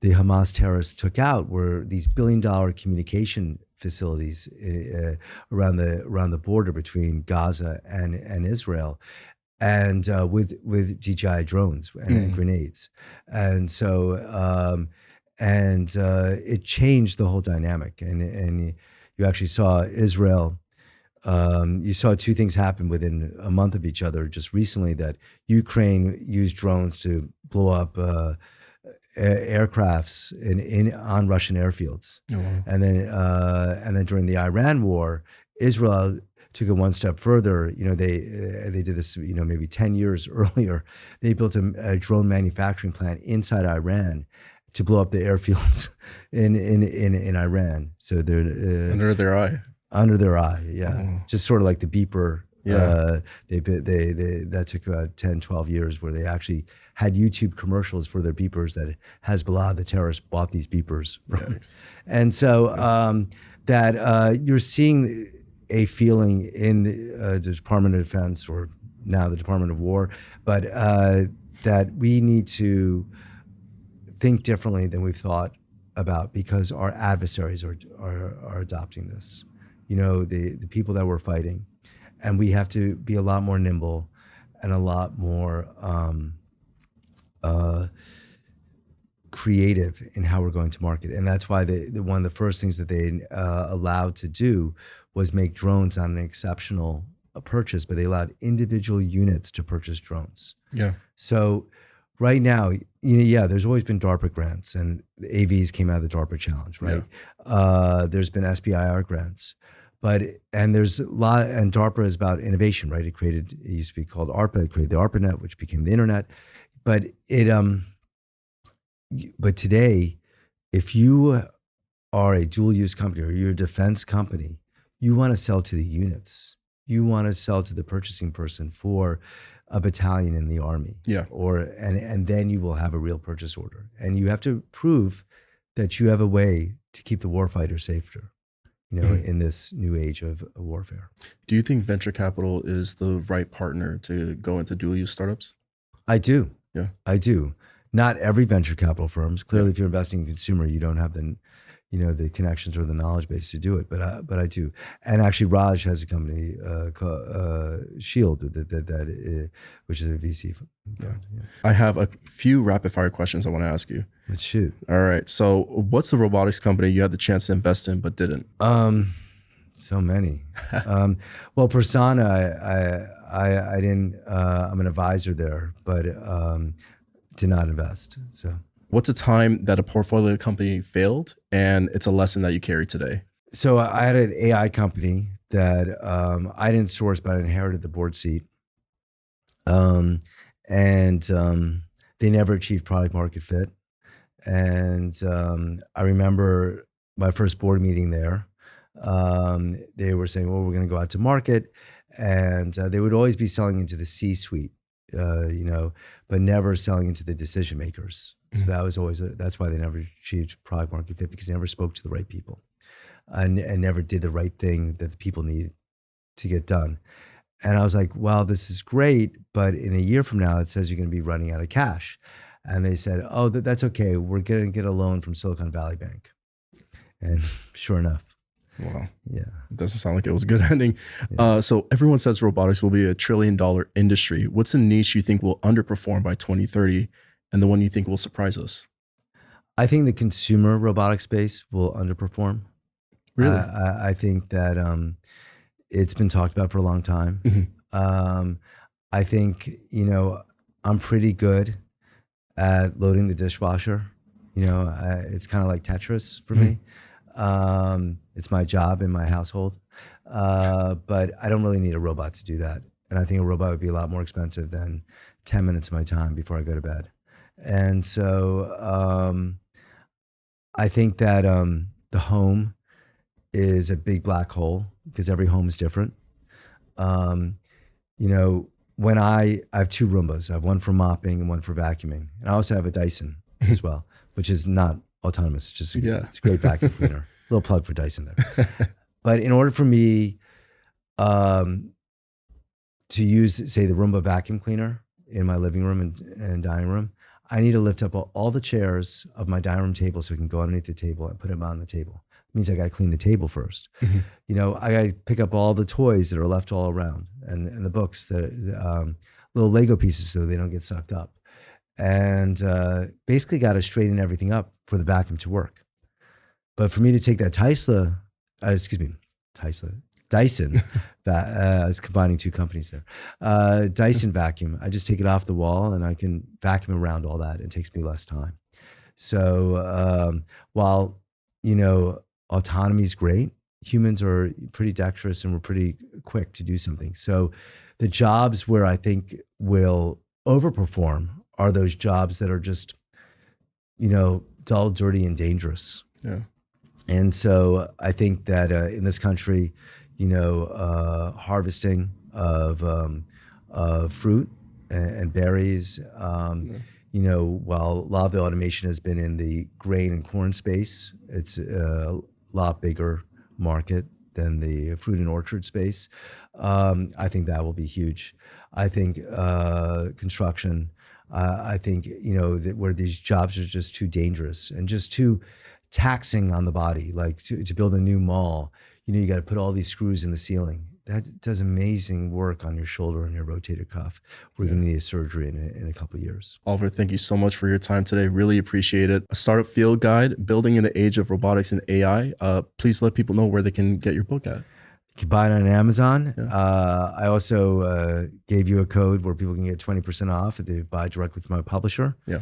the Hamas terrorists took out were these billion-dollar communication facilities around the border between Gaza and Israel, and with DJI drones and grenades. And so it changed the whole dynamic. And you actually saw Israel. You saw two things happen within a month of each other just recently, that Ukraine used drones to blow up aircrafts on Russian airfields. Oh, wow. And then during the Iran war, Israel took it one step further. They did this, maybe 10 years earlier. They built a drone manufacturing plant inside Iran to blow up the airfields in Iran. So they're under their eye. Under their eye, yeah. Oh. Just sort of like the beeper Yeah. They that took about 10, 12 years where they actually had YouTube commercials for their beepers that Hezbollah, the terrorists, bought these beepers from. Yikes. And so you're seeing a feeling in the Department of Defense, or now the Department of War, but that we need to think differently than we've thought about, because our adversaries are adopting this. The people that we're fighting, and we have to be a lot more nimble and a lot more creative in how we're going to market. And that's why one of the first things that they allowed to do was make drones not an exceptional purchase, but they allowed individual units to purchase drones. Yeah. So right now, there's always been DARPA grants, and the AVs came out of the DARPA challenge, right? Yeah. There's been SBIR grants, and there's a lot, and DARPA is about innovation, right? It used to be called ARPA, it created the ARPANET, which became the internet. But today, if you are a dual use company or you're a defense company, you want to sell to the units. You want to sell to the purchasing person for a battalion in the army. Yeah. And then you will have a real purchase order. And you have to prove that you have a way to keep the warfighter safer, in this new age of warfare. Do you think venture capital is the right partner to go into dual use startups? I do. Yeah. I do. Not every venture capital firms. Clearly, if you're investing in consumer, you don't have the connections or the knowledge base to do it. But I do. And actually, Raj has a company called Shield, which is a VC fund. Yeah. I have a few rapid fire questions I want to ask you. Let's shoot. All right. So what's the robotics company you had the chance to invest in but didn't? So many. Well, Persona, I didn't. I'm an advisor there, but did not invest. So. What's a time that a portfolio company failed and it's a lesson that you carry today? So I had an AI company that I didn't source, but I inherited the board seat. And they never achieved product market fit. And I remember my first board meeting there. They were saying, well, we're going to go out to market. And they would always be selling into the C-suite, but never selling into the decision makers. So that was always, that's why they never achieved product market fit, because they never spoke to the right people and never did the right thing that the people needed to get done. And I was like, well, this is great, but in a year from now, it says you're going to be running out of cash. And they said, oh, that's okay. We're going to get a loan from Silicon Valley Bank. And sure enough. Wow. Yeah. It doesn't sound like it was a good ending. Yeah. So everyone says robotics will be a $1 trillion industry. What's a niche you think will underperform by 2030 and the one you think will surprise us? I think the consumer robotic space will underperform. Really? I think that it's been talked about for a long time. Mm-hmm. I think, I'm pretty good at loading the dishwasher. It's kind of like Tetris for me. It's my job in my household. But I don't really need a robot to do that. And I think a robot would be a lot more expensive than 10 minutes of my time before I go to bed. And so I think that the home is a big black hole because every home is different. When I have two Roombas. I have one for mopping and one for vacuuming. And I also have a Dyson as well, which is not autonomous. It's just it's a great vacuum cleaner. Little plug for Dyson there. But in order for me to use, say, the Roomba vacuum cleaner in my living room and dining room, I need to lift up all the chairs of my dining room table so it can go underneath the table and put them on the table. It means I got to clean the table first. Mm-hmm. I got to pick up all the toys that are left all around and the books, the little Lego pieces so they don't get sucked up. And basically got to straighten everything up for the vacuum to work. But for me to take that Dyson, I was combining two companies there. Dyson vacuum, I just take it off the wall and I can vacuum around all that. It takes me less time. So while, autonomy is great, humans are pretty dexterous and we're pretty quick to do something. So the jobs where I think will overperform are those jobs that are just, dull, dirty, and dangerous. Yeah. And so I think that in this country, harvesting, of fruit and berries. While a lot of the automation has been in the grain and corn space, it's a lot bigger market than the fruit and orchard space. I think that will be huge. I think construction. I think that where these jobs are just too dangerous and just too taxing on the body. Like to build a new mall, you got to put all these screws in the ceiling. That does amazing work on your shoulder and your rotator cuff. We're going to need a surgery in a couple of years. Oliver, thank you so much for your time today. Really appreciate it. A startup field guide, building in the age of robotics and AI. Please let people know where they can get your book at. You can buy it on Amazon. Yeah. I also gave you a code where people can get 20% off if they buy directly from my publisher. Yeah.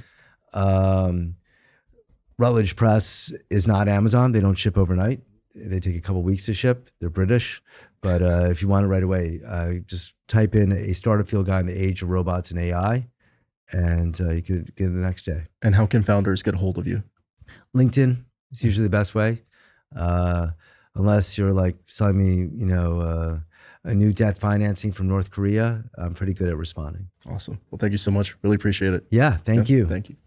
Rutledge Press is not Amazon. They don't ship overnight. They take a couple weeks to ship. They're British. But if you want it right away, just type in a startup field guide in the age of robots and AI, and you could get it the next day. And how can founders get a hold of you? LinkedIn is usually the best way. Unless you're like selling me, a new debt financing from North Korea, I'm pretty good at responding. Awesome. Well, thank you so much. Really appreciate it. Yeah, thank you. Thank you.